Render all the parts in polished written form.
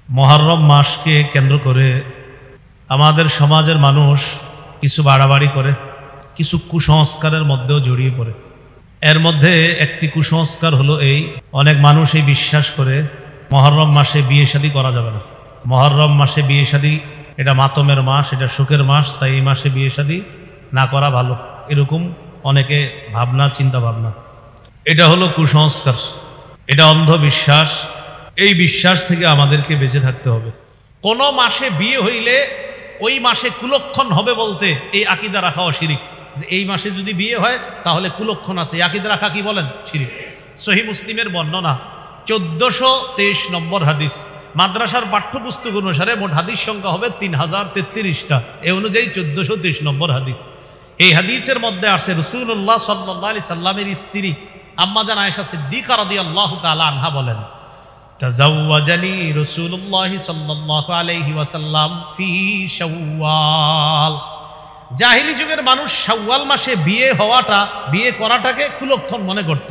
মুহররম মাসকে কেন্দ্র করে আমাদের সমাজের মানুষ কিছু বাড়াবাড়ি করে, কিছু কুসংস্কারের মধ্যেও জড়িয়ে পড়ে। এর মধ্যে একটি কুসংস্কার হলো এই, অনেক মানুষ এই বিশ্বাস করে মুহররম মাসে বিয়ে শাদী করা যাবে না। মুহররম মাসে বিয়ে শাদী, এটা মাতমের মাস, এটা শোকের মাস, তাই এই মাসে বিয়ে শাদী না করা ভালো, এরকম অনেকে ভাবনা, চিন্তা ভাবনা। এটা হলো কুসংস্কার, এটা অন্ধবিশ্বাস। এই বিশ্বাস থেকে আমাদেরকে বেঁচে থাকতে হবে। কোন মাসে বিয়ে হইলে ওই মাসে কুলক্ষণ হবে বলতে এই আকীদা রাখাও শিরিক, যে এই মাসে যদি বিয়ে হয় তাহলে কুলক্ষণ আছে, এই আকীদা রাখা কি বলেন? শিরিক। সহিহ মুসলিমের বর্ণনা 1423 নম্বর হাদিস। মাদ্রাসার পাঠ্যপুস্তক অনুসারে মোট হাদিস সংখ্যা হবে 3033টা, এ অনুযায়ী 1423 নম্বর হাদিস। এই হাদিসের মধ্যে আছে রাসূলুল্লাহ সাল্লাল্লাহু আলাইহি সাল্লামের স্ত্রী আম্মা জান আয়েশা সিদ্দিকা রাদিয়াল্লাহু তাআলা আনহা বলেন, তাজাওয়াজানি রাসূলুল্লাহ সাল্লাল্লাহু আলাইহি ওয়াসাল্লাম ফি শাওয়াল। জাহিলি যুগের মানুষ শাওয়াল মাসে বিয়ে করাটাকে কুলক্ষণ মনে করত।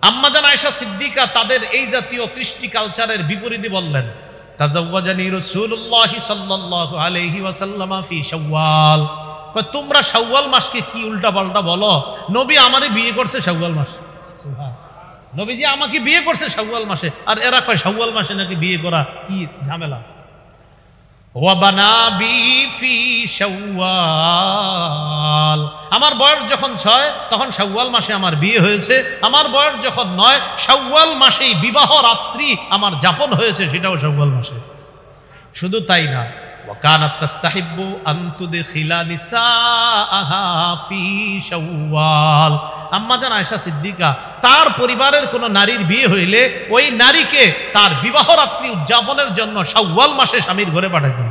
আম্মা জান আয়েশা সিদ্দিকা তাদের এই জাতীয় কৃষ্টি কালচারের বিপরীতে বললেন, তাজাওয়াজানি রাসূলুল্লাহ সাল্লাল্লাহু আলাইহি ওয়াসাল্লাম ফি শাওয়াল। তোমরা শাওয়াল মাসকে কি উল্টা পাল্টা বলো, নবী আমারে বিয়ে করছে শাওয়াল মাসে। নবীজি আমাকে বিয়ে করছে শাওয়াল মাসে, আর এরা কয় শাওয়াল মাসে নাকি বিয়ে করা কি ঝামেলা। ওয়া বানাবি ফি শাওয়াল, আমার বয়স যখন 6 তখন শাওয়াল মাসে আমার বিয়ে হয়েছে, আমার বয়স যখন 9 শাওয়াল মাসেই বিবাহ রাত্রি আমার যাপন হয়েছে, সেটাও শাওয়াল মাসে। শুধু তাই না, ওয়াকানাত তাস্তাহিব্বু আন তুদখিলা নিসাআহা ফি শাওয়াল। আম্মা জান আয়েশা সিদ্দিকা তার পরিবারের কোন নারীর বিয়ে হইলে ওই নারীকে তার বিবাহ রাত্রি উদযাপনের জন্য শাওয়াল মাসে স্বামীর ঘরে পাঠাইতেন।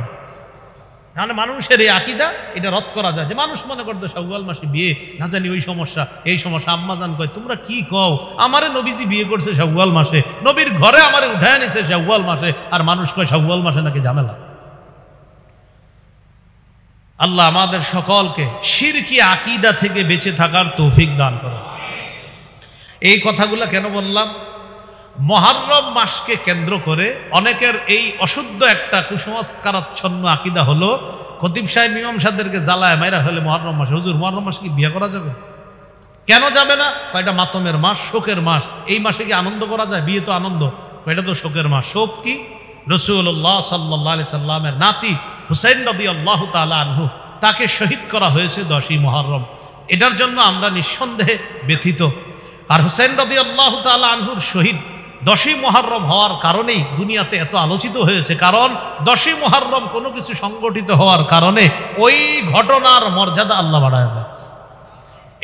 মানে মানুষের এই আকীদা, এটা রদ করা যায় যে মানুষ মনে করতো শাওয়াল মাসে বিয়ে, না জানি ওই সমস্যা এই সমস্যা। আম্মা জান কয়, তোমরা কি কও, আমারে নবীজি বিয়ে করছে শাওয়াল মাসে, নবীর ঘরে আমারে উঠায় নিছে শাওয়াল মাসে, আর মানুষ কয় শাওয়াল মাসে নাকি ঝামেলা। আল্লাহ আমাদের সকলকে শিরকি আকীদা থেকে বেঁচে থাকার তৌফিক দান করুন। এই কথাগুলো কেন বললাম? মুহররম মাসকে কেন্দ্র করে অনেকের এই অশুদ্ধ একটা কুসংস্কারাচ্ছন্ন আকীদা হলো, খতিব সাহেব ইমাম সাহেবদেরকে জ্বালায় মাইরা হলে মুহররম মাসে, হুজুর মুহররম মাসে কি বিয়ে করা যাবে? কেন যাবে না? এটা মাতমের মাস, শোকের মাস, এই মাসে কি আনন্দ করা যায়? বিয়ে তো আনন্দ, এটা তো শোকের মাস। শোক কি? রাসূলুল্লাহ সাল্লাল্লাহু আলাইহি সাল্লামের নাতি হুসাইন রাদিয়াল্লাহু তাআলা আনহু, তাকে শহীদ করা হয়েছে 10ই মুহররম। এটার জন্য আমরা নিঃসন্দেহে ব্যথিত। আর হুসাইন রাদিয়াল্লাহু তাআলা আনহুর শহীদ 10ই মুহররম হওয়ার কারণেই দুনিয়াতে এত আলোচিত হয়েছে, কারণ 10ই মুহররম কোনো কিছু সংগঠিত হওয়ার কারণে ওই ঘটনার মর্যাদা আল্লাহ বাড়ায় দেয়।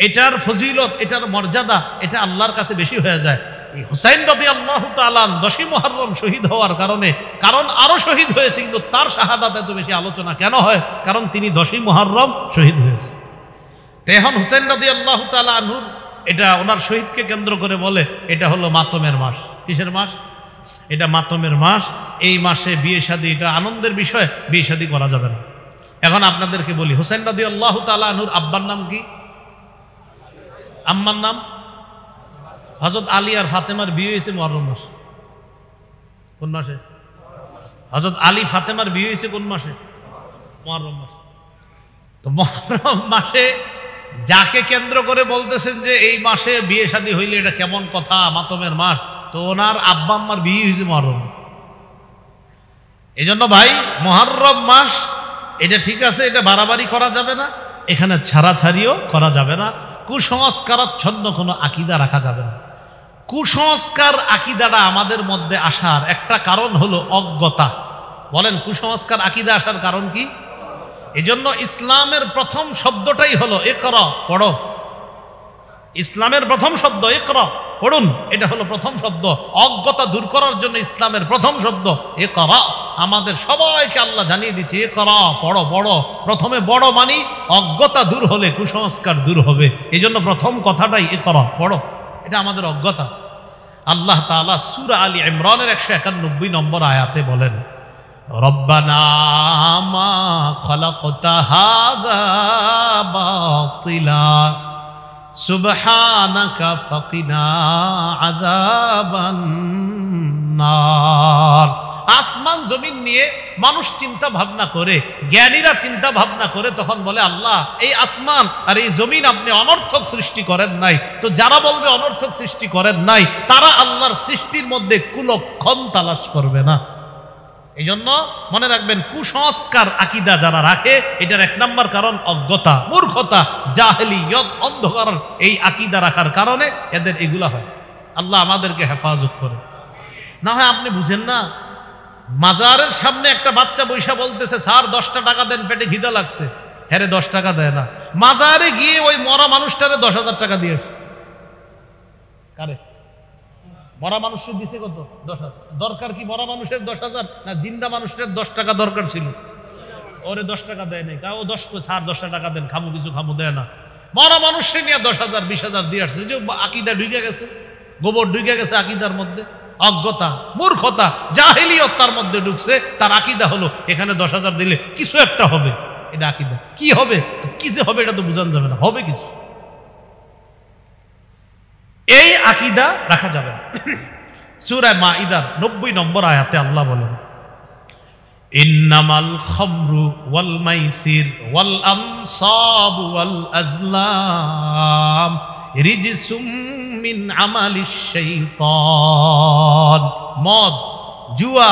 এটার ফজিলত, এটার মর্যাদা, এটা আল্লাহর কাছে বেশি হয়ে যায়। এই হুসাইন রাদিয়াল্লাহু তাআলা 10ই মুহররম শহীদ হওয়ার কারণে, কারণ আরো শহীদ হয়েছে কিন্তু তার শাহাদাত এত বেশি আলোচনা কেন হয়? কারণ তিনি 10ই মুহররম শহীদ হয়েছে। এখন হুসাইন রাদিয়াল্লাহু তাআলা আনহুর এটা ওনার শহীদকে কেন্দ্র করে বলে এটা হলো মাতমের মাস। কিসের মাস? এটা মাতমের মাস। এই মাসে বিয়ে শাদী, এটা আনন্দের বিষয়, বিয়ে শাদী করা যাবে না। এখন আপনাদেরকে বলি, হুসাইন রাদিয়াল্লাহু তাআলা আনহুর আব্বার নাম কি? আম্মার নাম? হযরত আলী আর ফাতেমার বিয়ে হয়েছে মুহররম মাসে। কোন মাসে? হযরত আলী ফাতেমার বিয়ে হয়েছে কোন মাসে? মুহররম মাসে। তো মুহররম মাসে যাকে কেন্দ্র করে বলতেছেন যে এই মাসে বিয়ে শাদী হইলে এটা কেমন কথা, মাতমের মাস, তো ওনার আব্বা আম্মার বিয়ে হয়েছে মুহররম। এই জন্য ভাই, মুহররম মাস এটা ঠিক আছে, এটা বাড়াবাড়ি করা যাবে না, এখানে ছাড়াছাড়িও করা যাবে না, কুসংস্কারাচ্ছন্ন কোনো আকীদা রাখা যাবে না। কুসংস্কার আকীদাটা আমাদের মধ্যে আসার একটা কারণ হলো অজ্ঞতা। বলেন, কুসংস্কার আকীদা আসার কারণ কি? এজন্য ইসলামের প্রথম শব্দটাই হলো ইকরা, পড়ো। ইসলামের প্রথম শব্দ ইকরা, পড়ুন, এটা হলো প্রথম শব্দ। অজ্ঞতা দূর করার জন্য ইসলামের প্রথম শব্দ ইকরা। আমাদের সবাইকে আল্লাহ জানিয়ে দিচ্ছে ইকরা, পড়ো পড়ো। প্রথমে বড় মানি অজ্ঞতা দূর হলে কুসংস্কার দূর হবে। এই জন্য প্রথম কথাটাই ইকরা, পড়ো। এটা আমাদের অজ্ঞতা। আল্লাহ তাআলা সূরা আলী ইমরানের 191 নম্বর আয়াতে বলেন, রব্বানা মা খালাকতা হাযা বাতিলা সুবহানাকা ফাকিনা আযাবান নার। আসমান জমিন নিয়ে মানুষ চিন্তা ভাবনা করে, জ্ঞানীরা চিন্তা ভাবনা করে, তখন বলে আল্লাহ এই আসমান আর এই জমিন আপনি অনর্থক সৃষ্টি করেন নাই। তো যারা বলবে অনর্থক সৃষ্টি করেন নাই, তারা আল্লাহর সৃষ্টির মধ্যে কুলক্ষণ তালাশ করবে না। এই জন্য মনে রাখবেন, কুসংস্কার আকীদা যারা রাখে, এটার এক নম্বর কারণ অজ্ঞতা, মূর্খতা, জাহেলিয়ত, অন্ধকার। এই আকীদা রাখার কারণে এদের এগুলা হয়। আল্লাহ আমাদেরকে হেফাজত করে। না হয় আপনি বুঝেন না, মাজারের সামনে একটা বাচ্চা বৈশা বলতেছে স্যার 10টা টাকা দেন, পেটে খিদা লাগছে। হ্যাঁ 10 টাকা দেয় না, মাজারে গিয়ে ওই মরা মানুষটারে 10,000 টাকা দিয়ে কারে মরা মানুষের দিছে কত? 10,000। দরকার কি মরা মানুষের 10,000 না জিন্দা মানুষের 10 টাকা দরকার ছিল? ওরে 10 টাকা দেয় নাই, ও 10 টাকা দেন, খামু কিছু খামু, দেয় না। মরা মানুষের নিয়ে 10,000 20,000 দিয়ে আসছে। যে আকীদা ঢুকে গেছে, গোবর ঢুকে গেছে আকীদার মধ্যে, অজ্ঞতা, মূর্খতা, জাহেলিয়ত তার মধ্যে ঢুকছে। তার আকীদা হলো এখানে 10,000 দিলে কিছু একটা হবে। এটা আকীদা। কি হবে, কি যে হবে এটা তো বোঝানো যাবে না, হবে কিছু। এই আকীদা রাখা যাবে না। সূরা মাঈদার 90 নম্বর আয়াতে আল্লাহ বলেন, ইন্নামাল খামরু ওয়াল মাইসির ওয়াল আনসাবু ওয়াল আজলাম রিজসুম মিন আমালিশ শাইতান। মদ, জুয়া,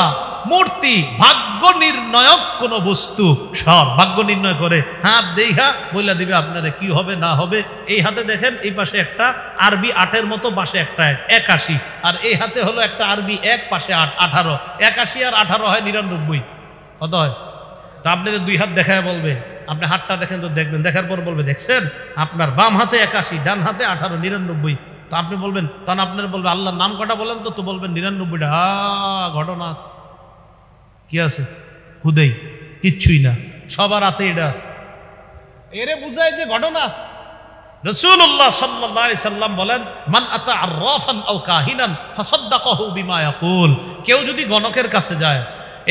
মূর্তি, ভাগ্য নির্ণয়ক কোন বস্তু, সব ভাগ্য নির্ণয় করে। হাত দেখা বইলা দিবে আপনারা কি হবে না হবে। এই হাতে দেখেন, এই পাশে একটা আরবি 8-এর মতো, পাশে একটা 81, আর এই হাতে হলো একটা আরবি 1, পাশে 8, 18। 81 আর 18 হয় 99। কত হয়? তা আপনাদের 2 হাত দেখায় বলবে, আপনি হাতটা দেখেন তো দেখবেন, দেখার পর বলবে দেখছেন আপনার বাম হাতে 81, ডান হাতে 18, 99। তো আপনি বলবেন, তখন আপনার বলবে আল্লাহর নাম কটা বলেন তো বলবেন 99টা। ঘটনা আছে, কি আছে? হুদেই কিচ্ছুই না, সবার হাতে এটা আছে। এরে বুঝায় যে ঘটনা আছে। রাসূলুল্লাহ সাল্লাল্লাহু আলাইহি সাল্লাম বলেন, মান আতা আররাফান আও কাহিনান ফাসাদ্দাকাহু বিমা ইয়াকুল। কেউ যদি গণকের কাছে যায়,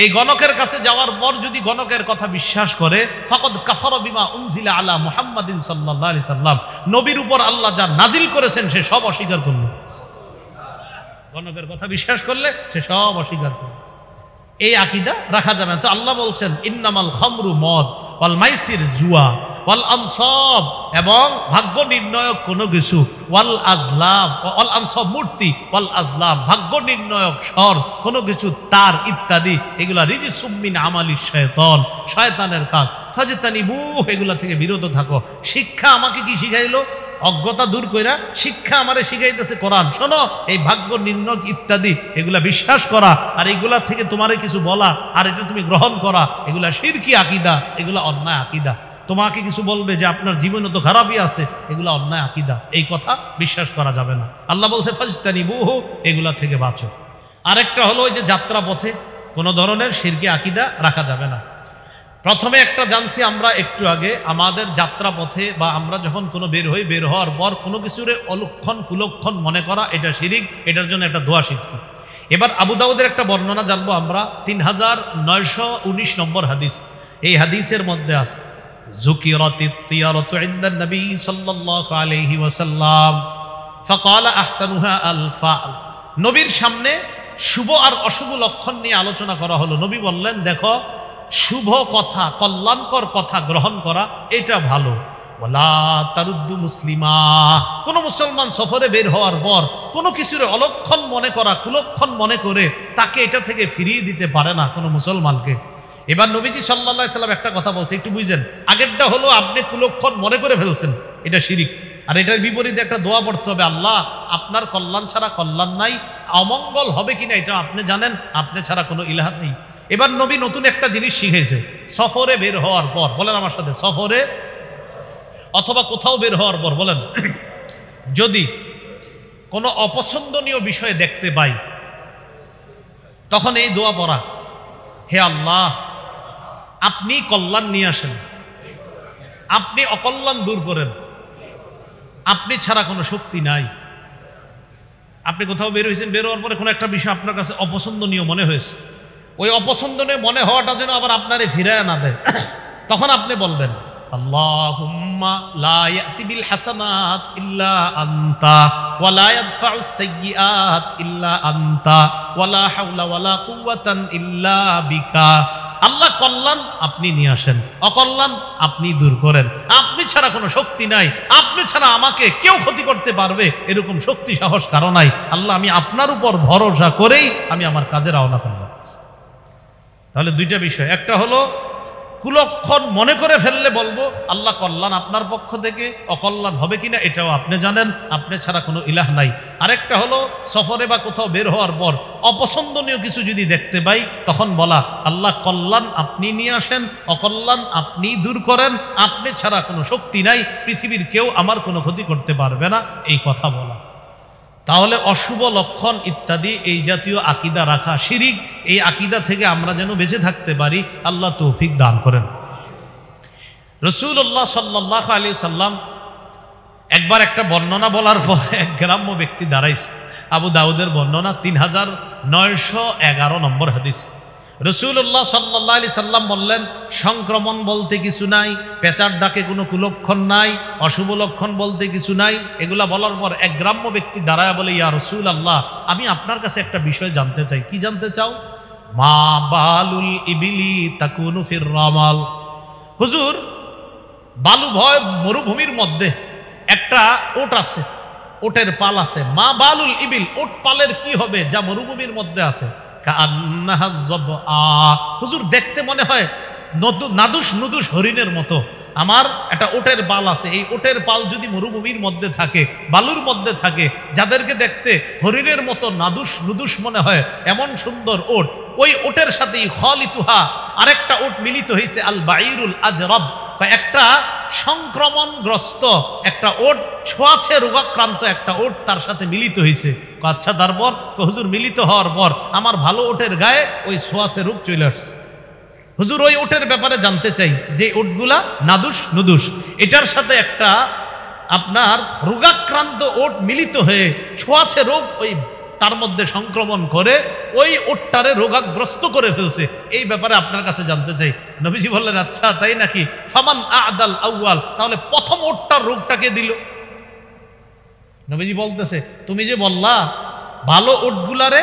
এই গণকের কাছে যাওয়ার পর যদি গণকের কথা বিশ্বাস করে, ফাকাদ কাফারা বিমা উনজিলা আলা মুহাম্মাদিন সাল্লাল্লাহু আলাইহি সাল্লাম, নবীর উপর আল্লাহ যা নাজিল করেছেন সে সব অস্বীকার করল। গণকের কথা বিশ্বাস করলে সে সব অস্বীকার করল। এই আকীদা রাখা যাবে না। তো আল্লাহ বলছেন, ইন্নামাল খামরু, মদ, ওয়াল মাইসির, জুয়া, ওয়াল আনসাব, এবং ভাগ্য নির্ণয়ক কোনো কিছু, ওয়াল আজলাম, ওয়াল আনসাব মূর্তি, ওয়াল আজলাম ভাগ্য নির্ণয়ক স্বর কোনো কিছু, তার ইত্যাদি, এগুলা রিজসুম মিন আমালিশ শায়তান, শয়তানের কাজ। ফাজতানিবুহু, এগুলা থেকে বিরত থাকো। শিক্ষা আমাকে কি শিখাইলো? অজ্ঞতা দূর কইরা শিক্ষা আমারে শিখাইতেছে কোরআন। শোনো, এই ভাগ্য নির্ণয় ইত্যাদি এগুলা বিশ্বাস করা, আর এগুলা থেকে তোমারে কিছু বলা আর এটা তুমি গ্রহণ করা, এগুলা শিরকি আকীদা, এগুলা অন্যায় আকীদা। তোমাকে কিছু বলবে যে আপনার জীবনে তো খারাপই আছে, এগুলা অন্যায় আকীদা, এই কথা বিশ্বাস করা যাবে না। আল্লাহ বলছে ফাজতানিবুহু, এগুলা থেকে বাঁচো। আরেকটা হলো ওই যে যাত্রা পথে কোনো ধরনের শিরকি আকীদা রাখা যাবে না। প্রথমে একটা জানছি আমরা একটু আগে, আমাদের যাত্রা পথে বা আমরা যখন কোনো বের হই, বের হওয়ার পর কোনো কিছুরে অলক্ষণ কুলক্ষণ মনে করা, এটা শিরিক। এটার জন্য একটা দোয়া শিখছি। এবার আবু দাউদের একটা বর্ণনা জানবো আমরা, 3919 নম্বর হাদিস। এই হাদিসের মধ্যে আছে, যুকিরাতিত তিয়ারাতু ইনদান নবী সাল্লাল্লাহু আলাইহি ওয়াসাল্লাম ফাকালা আহসানুহা আল ফাল। নবীর সামনে শুভ আর অশুভ লক্ষণ নিয়ে আলোচনা করা হলো। নবী বললেন, দেখো, শুভ কথা, কল্যাণকর কথা গ্রহণ করা এটা ভালো। ওয়ালা তারুদ্দু মুসলিমা, কোন মুসলমান সফরে বের হওয়ার পর কোনো কিছুর অলক্ষণ মনে করা, কুলক্ষণ মনে করে তাকে এটা থেকে ফিরিয়ে দিতে পারে না কোনো মুসলমানকে। এবার নবীজি সাল্লাল্লাহু আলাইহি সাল্লাম একটা কথা বলছে, একটু বুঝেন। আগেরটা হলো আপনি কুলক্ষণ মনে করে ফেলছেন, এটা শিরিক। আর এটার বিপরীতে একটা দোয়া পড়তে হবে, আল্লাহ আপনার কল্যাণ ছাড়া কল্যাণ নাই, অমঙ্গল হবে কিনা এটা আপনি জানেন, আপনি ছাড়া কোনো ইলাহ নেই। এবার নবী নতুন একটা জিনিস শিখেছে, সফরে বের হওয়ার পর, বলেন আমার সাথে, সফরে অথবা কোথাও বের হওয়ার পর বলেন, যদি কোনো অপছন্দনীয় বিষয় দেখতে পাই, তখন এই দোয়া পড়া, হে আল্লাহ আপনি কল্যাণ নিয়ে আসেন, আপনি অকল্যাণ দূর করেন, আপনি ছাড়া কোনো শক্তি নাই। আপনি কোথাও বের হয়েছেন, বের হওয়ার পরে কোনো একটা বিষয় আপনার কাছে অপছন্দনীয় মনে হয়েছে, ওই অপছন্দনীয় মনে হওয়াটা যেন আবার আপনারে ফিরায় না দেয়। তখন আপনি বলবেন, আল্লাহুম্মা লা ইয়াতি বিল হাসানাত ইল্লা আনতা ওয়া লা ইয়াদফাউস সাইয়্যাত ইল্লা আনতা ওয়া লা হাওলা ওয়া লা কুওয়াতান ইল্লা বিকা। আল্লাহ কল্যাণ আপনি নিয়ে আসেন, অকল্যাণ আপনি দূর করেন। আপনি ছাড়া কোনো শক্তি নাই, আপনি ছাড়া আমাকে কেউ ক্ষতি করতে পারবে এরকম শক্তি সাহস কারো নাই। আল্লাহ আমি আপনার উপর ভরসা করেই আমি আমার কাজে রওনা করলাম। তাহলে দুইটা বিষয়, একটা হলো কুলক্ষণ মনে করে ফেললে বলবো আল্লাহ কল্যাণ আপনার পক্ষ থেকে, অকল্যাণ হবে কিনা এটাও আপনি জানেন, আপনি ছাড়া কোনো ইলাহ নাই। আরেকটা হলো সফরে বা কোথাও বের হওয়ার পর অপছন্দনীয় কিছু যদি দেখতে পাই তখন বলা আল্লাহ কল্যাণ আপনি নিয়ে আসেন, অকল্যাণ আপনি দূর করেন, আপনি ছাড়া কোনো শক্তি নাই, পৃথিবীর কেউ আমার কোনো ক্ষতি করতে পারবে না, এই কথা বলা। তাহলে অশুভ লক্ষণ ইত্যাদি এই জাতীয় আকীদা রাখা শিরিক, এই আকীদা থেকে আমরা যেন বেঁচে থাকতে পারি আল্লাহ তৌফিক দান করেন। রাসূলুল্লাহ সাল্লাল্লাহু আলাইহি সাল্লাম একবার একটা বর্ণনা বলার পর এক গ্রাম্য ব্যক্তি দাঁড়াইছে। আবু দাউদের বর্ণনা 3911 নম্বর হাদিস। রাসূলুল্লাহ সাল্লাল্লাহু আলাইহি সাল্লাম বললেন, সংক্রমণ বলতে কিছু নাই, পেঁচার ডাকে কোনো কুলক্ষণ নাই, অশুভ লক্ষণ বলতে কিছু নাই। এগুলা বলার পর এক গ্রাম্য ব্যক্তি দাঁড়ায় বলে, ইয়া রাসূলুল্লাহ, আমি আপনার কাছে একটা বিষয় জানতে চাই। কি জানতে চাও? মা বালুল ইবিলি তাকুনু ফির রামাল। হুজুর, বালু ভয় মরুভূমির মধ্যে একটা ওট আছে, ওটের পাল আছে। মা বালুল ইবিল, ওট পালের কি হবে যা মরুভূমির মধ্যে আছে? হুজুর, দেখতে মনে হয় নাদুস নুদুস হরিণের মতো। আমার একটা ওটের পাল আছে, এই ওটের পাল যদি মরুভূমির মধ্যে থাকে, বালুর মধ্যে থাকে, যাদেরকে দেখতে হরিণের মতো নাদুস নুদুস মনে হয়, এমন সুন্দর ওট, ওই ওটের সাথেই খালিতুহা আরেকটা ওট মিলিত হয়েছে, আল বাঈরুল আজরাব, একটা সংক্রমণগ্রস্ত একটা ওট, ছোঁয়াছে রোগাক্রান্ত একটা ওট তার সাথে মিলিত হয়েছে। আচ্ছা, তারপর? হুজুর, মিলিত হওয়ার পর আমার ভালো ওটের গায়ে ওই ছোঁয়াছে রোগ চলে আসছে। হুজুর, ওই ওটের ব্যাপারে জানতে চাই, যে ওটগুলা নাদুস নুদুস, এটার সাথে একটা আপনার রোগাক্রান্ত ওট মিলিত হয়ে ছোঁয়াছে রোগ ওই তার মধ্যে সংক্রমণ করে ওই ওটটারে রোগাগ্রস্ত করে ফেলছে, এই ব্যাপারে আপনার কাছে জানতে চাই। নবীজি বললেন, আচ্ছা তাই নাকি? ফামান আদাল আউয়াল, তাহলে প্রথম ওটটার রোগটাকে দিল। নবীজি বলতেছে, তুমি যে বললা ভালো ওটগুলারে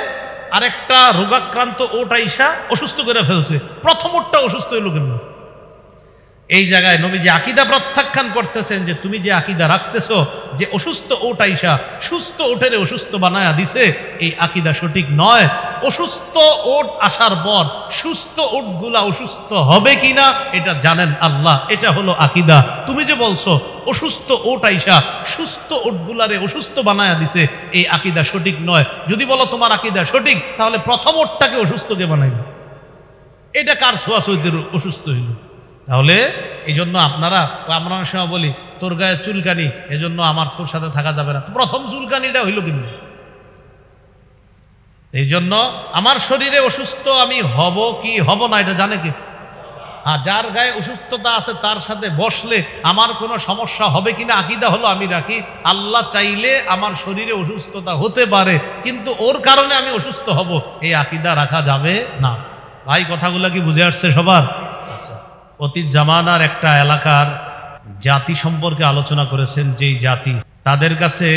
আরেকটা রোগাক্রান্ত ওট আইসা অসুস্থ করে ফেলছে, প্রথম ওটটা অসুস্থ হইল কেন? এই জায়গায় নবীজি আকীদা প্রত্যাখ্যান করতেছেন যে তুমি যে আকীদা রাখতেছো যে অসুস্থ ওট আইসা সুস্থ ওটেরে অসুস্থ বানায়া দিছে, এই আকীদা সঠিক নয়। অসুস্থ ওট আসার পর সুস্থ ওটগুলা অসুস্থ হবে কিনা এটা জানেন আল্লাহ, এটা হলো আকীদা। তুমি যে বলছো অসুস্থ ওট আইসা সুস্থ ওটগুলারে অসুস্থ বানায়া দিছে, এই আকীদা সঠিক নয়। যদি বলো তোমার আকীদা সঠিক, তাহলে প্রথম ওটটাকে অসুস্থকে বানাইল, এটা কার ছোঁয়াছুঁইতে অসুস্থ হইল? তাহলে এই জন্য আপনারা, আমরা অনেক সময় বলি তোর গায়ে চুলকানি, এজন্য আমার তোর সাথে থাকা যাবে না। প্রথম চুলকানিটা হইল কিন্তু এই জন্য আমার শরীরে অসুস্থ আমি হব কি হব না এটা জানে কি? হ্যাঁ, যার গায়ে অসুস্থতা আছে তার সাথে বসলে আমার কোনো সমস্যা হবে কিনা আকীদা হলো আমি রাখি, আল্লাহ চাইলে আমার শরীরে অসুস্থতা হতে পারে, কিন্তু ওর কারণে আমি অসুস্থ হব, এই আকীদা রাখা যাবে না। ভাই, কথাগুলা কি বুঝে আসছে সবার? আচ্ছা, অতীত জামানার একটা এলাকার জাতি সম্পর্কে আলোচনা করেছেন, যেই জাতি তাদের কাছে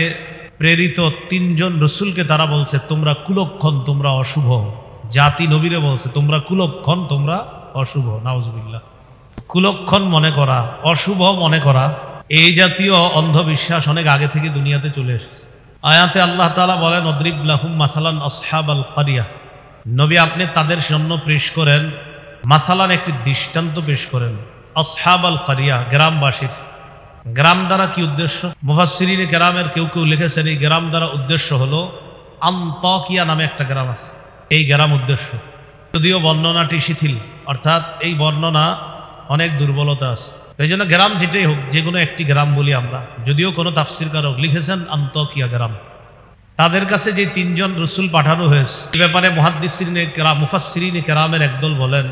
প্রেরিত 3 জন রসুলকে তারা বলছে তোমরা কুলক্ষণ, তোমরা অশুভ। জাতি নবীরে বলছে তোমরা কুলক্ষণ, তোমরা অশুভ। নাউজুবিল্লাহ। কুলক্ষণ মনে করা, অশুভ মনে করা, এই জাতীয় অন্ধবিশ্বাস অনেক আগে থেকে দুনিয়াতে চলে এসেছে। আয়াতে আল্লাহ তাআলা বলেন, অদ্রিব লাহুম মাসালান আসহাবাল কারিয়া। নবী আপনি তাদের জন্য পেশ করেন মাসালান, একটি দৃষ্টান্ত পেশ করেন। আসহাবাল কারিয়া, গ্রামবাসীর। গ্রাম দ্বারা কি উদ্দেশ্য? মুফাসসিরিনে কেরামের কেউ কেউ লিখেছেন এই গ্রাম দ্বারা উদ্দেশ্য হলো আনতাকিয়া নামে একটা গ্রাম আছে, এই গ্রাম উদ্দেশ্য। যদিও বর্ণনাটি শিথিল, অর্থাৎ এই বর্ণনা অনেক দুর্বলতা আছে, এই জন্য গ্রাম যেটাই হোক, যে কোনো একটি গ্রাম বলি আমরা। যদিও কোনো তাফসিরকারক লিখেছেন আনতাকিয়া গ্রাম। তাদের কাছে যে 3 জন রসুল পাঠানো হয়েছে, এ ব্যাপারে মুফাসসিরিনে কেরামের একদল বলেন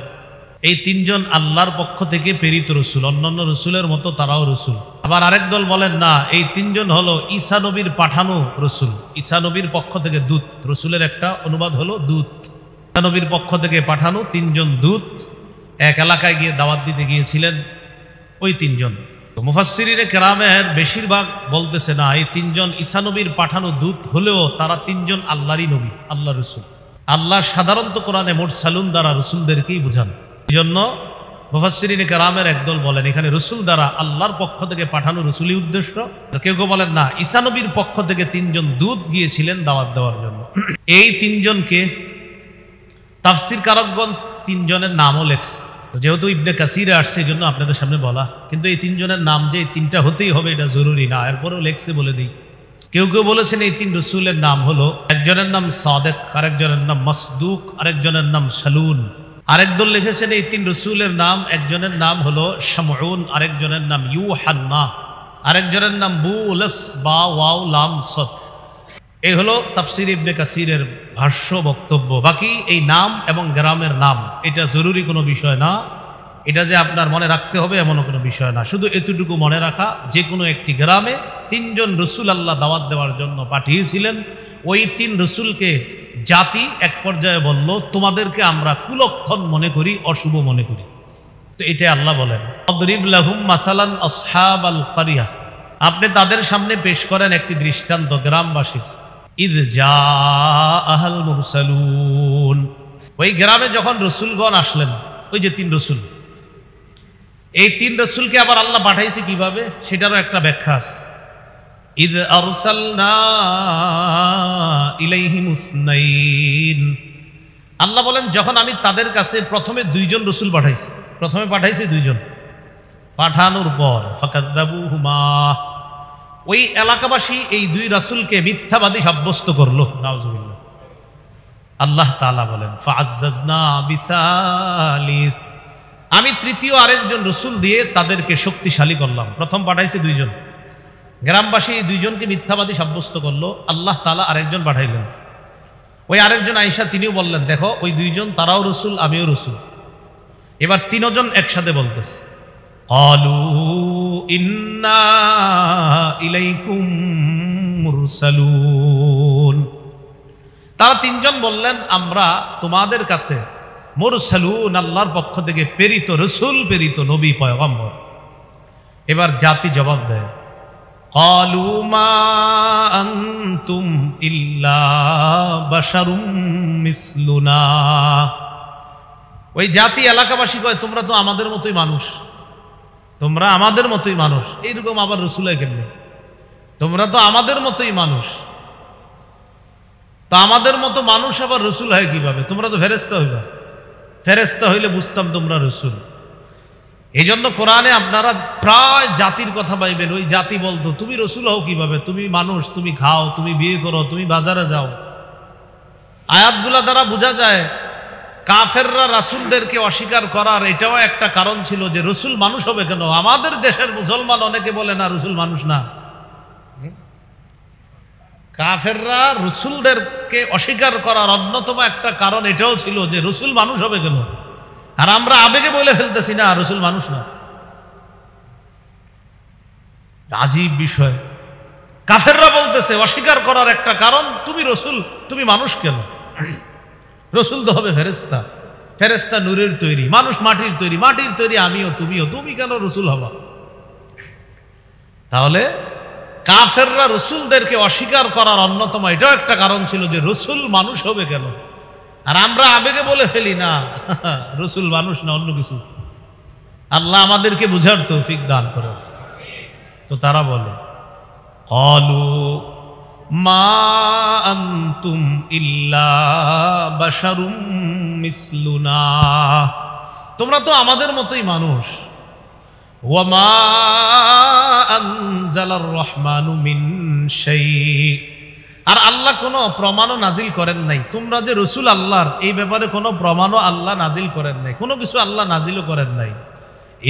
এই 3 জন আল্লাহর পক্ষ থেকে প্রেরিত রসুল, অন্যান্য রসুলের মতো তারাও রসুল। আবার আরেক দল বলেন না, এই 3 জন হলো ঈসা নবীর পাঠানো রসুল, ঈসা নবীর পক্ষ থেকে দূত। রসুলের একটা অনুবাদ হলো দূত। ঈসা নবীর পক্ষ থেকে পাঠানো 3 জন দূত এক এলাকায় গিয়ে দাওয়াত দিতে গিয়েছিলেন। ওই তিনজন। মুফাসসিরিনে কেরামের বেশিরভাগ বলতেছে না, এই তিনজন ঈসা নবীর পাঠানো দূত হলেও তারা তিনজন আল্লাহরই নবী, আল্লাহ রসুল। আল্লাহ সাধারণত কোরআনে মুরসালুন দ্বারা রসুলদেরকেই বুঝান। এই জন্য মুফাসসিরিনে কেরামের একদল বলেন এখানে রসুল দ্বারা আল্লাহর পক্ষ থেকে পাঠানো রসুলই উদ্দেশ্য। কেউ কেউ বলেন না, ঈসা নবীর পক্ষ থেকে তিনজন দূত গিয়েছিলেন দাওয়াত দেওয়ার জন্য। এই তিনজনকে তাফসির কারকগণ তিনজনের নামও লেখছে, যেহেতু ইবনে কাসিরে আসছে এই জন্য আপনাদের সামনে বলা, কিন্তু এই তিনজনের নাম যে এই তিনটা হতেই হবে এটা জরুরি না, এরপরেও লেখছে বলে দিই। কেউ কেউ বলেছেন এই তিন রসুলের নাম হলো, একজনের নাম সাদেক, আরেকজনের নাম মাসদুক, আরেকজনের নাম সালুন। আরেকদল লিখেছেন এই তিন রসুলের নাম, একজনের নাম হলো শামউন, আরেকজনের নাম ইউহান্না, আরেকজনের নাম বুলস বা ওয়াও লাম সদ। এই হলো তাফসির ইবনে কাসিরের ভাষ্য বক্তব্য। বাকি এই নাম এবং গ্রামের নাম এটা জরুরি কোনো বিষয় না, এটা যে আপনার মনে রাখতে হবে এমনও কোনো বিষয় না। শুধু এতটুকু মনে রাখা, যে কোনো একটি গ্রামে তিনজন রসুল আল্লাহ দাওয়াত দেওয়ার জন্য পাঠিয়েছিলেন। ওই তিন রসুলকে জাতি এক পর্যায়ে বলল, তোমাদেরকে আমরা কুলক্ষণ মনে করি, অশুভ মনে করি। তো এটা আল্লাহ বলেন, আদরিব লাহুম মাসালান আসহাবাল কারিয়া, আপনি তাদের সামনে পেশ করেন একটি দৃষ্টান্ত গ্রামবাসীর। ইদ জাআল মুরসালুন, ওই গ্রামে যখন রসুলগণ আসলেন, ওই যে তিন রসুল, এই তিন রসুলকে আবার আল্লাহ পাঠাইছে কিভাবে সেটারও একটা ব্যাখ্যা আছে। ইদ আরসালনা ইলাইহিম ইসনাইন, আল্লাহ বলেন যখন আমি তাদের কাছে প্রথমে দুইজন রসুল পাঠাইছি, প্রথমে পাঠাইছি দুইজন, পাঠানোর পর ফাকাযযাবুহুমা, ওই এলাকাবাসী এই দুই রাসূলকে মিথ্যাবাদী সাব্যস্ত করলো, নাউযুবিল্লাহ। আল্লাহ তাআলা বলেন ফাআজ্জাজনা বিসালিস, আমি তৃতীয় আরেকজন রসুল দিয়ে তাদেরকে শক্তিশালী করলাম। প্রথম পাঠাইছে দুইজন, গ্রামবাসী এই দুইজনকে মিথ্যাবাদী সাব্যস্ত করলো, আল্লাহ তাআলা আরেকজন পাঠাইলেন। ওই আরেকজন আয়েশা তিনিও বললেন, দেখো ওই দুইজন তারাও রসুল, আমিও রসুল। এবার তিনজন একসাথে বলতেছে, ক্বালু ইন্না ইলাইকুম মুরসালুন, তারা তিনজন বললেন আমরা তোমাদের কাছে মুরসালুন, আল্লাহর পক্ষ থেকে প্রেরিত রসুল, প্রেরিত নবী, পয়গম্বর। এবার জাতি জবাব দেয়, ক্বালু মা আনতুম ইল্লা বাশারুম মিসলুনা, ওই জাতি এলাকাবাসী কয় তোমরা তো আমাদের মতোই মানুষ, তোমরা আমাদের মতোই মানুষ। এইরকম আবার রসুল হয় কেমনে? তোমরা তো আমাদের মতোই মানুষ, তা আমাদের মতো মানুষ আবার রসুল হয় কিভাবে? তোমরা তো ফেরেশতা হইবা, ফেরেশতা হইলে বুঝতাম তোমরা রসুল। এই জন্য কোরআনে আপনারা প্রায় জাতির কথা পাইবেন, ওই জাতি বলতো তুমি রসুল হও কিভাবে? তুমি মানুষ, তুমি খাও, তুমি বিয়ে করো, তুমি বাজারে যাও। আয়াতগুলা দ্বারা বোঝা যায় কাফেররা রাসূলদেরকে অস্বীকার করার এটাও একটা কারণ ছিল যে রসুল মানুষ হবে কেন? আমাদের দেশের মুসলমান অনেকে বলে না রসুল মানুষ না। কাফেররা রসুলদেরকে অস্বীকার করার অন্যতম একটা কারণ এটাও ছিল যে রসুল মানুষ হবে কেন? আর আমরা আবেগে বলে ফেলতেছি না রসুল মানুষ না। আজীব বিষয়, কাফেররা বলতেছে অস্বীকার করার একটা কারণ তুমি রসুল, তুমি মানুষ কেন? রসুল তো হবে ফেরেশতা, ফেরেশতা নূরের তৈরি, মানুষ মাটির তৈরি, মাটির তৈরি আমিও তুমিও, তুমি কেন রসুল হবা? তাহলে কাফেররা রসুলদেরকে অস্বীকার করার অন্যতম এটাও একটা কারণ ছিল যে রসুল মানুষ হবে কেন? আর আমরা আবেগে বলে ফেলি না রসুল মানুষ না, অন্য কিছু। আল্লাহ আমাদেরকে বুঝার তৌফিক দান করে। তো তারা বলে ক্বালু মা আনতুম ইল্লা বাশারুম মিসলুনা, তোমরা তো আমাদের মতোই মানুষ। ওয়া মা আনজালার রহমানু মিন শাই, আর আল্লাহ কোনো প্রমাণও নাজিল করেন নাই। তোমরা যে রসুল আল্লাহর, এই ব্যাপারে কোনো প্রমাণও আল্লাহ নাজিল করেন নাই, কোনো কিছু আল্লাহ নাজিলও করেন নাই।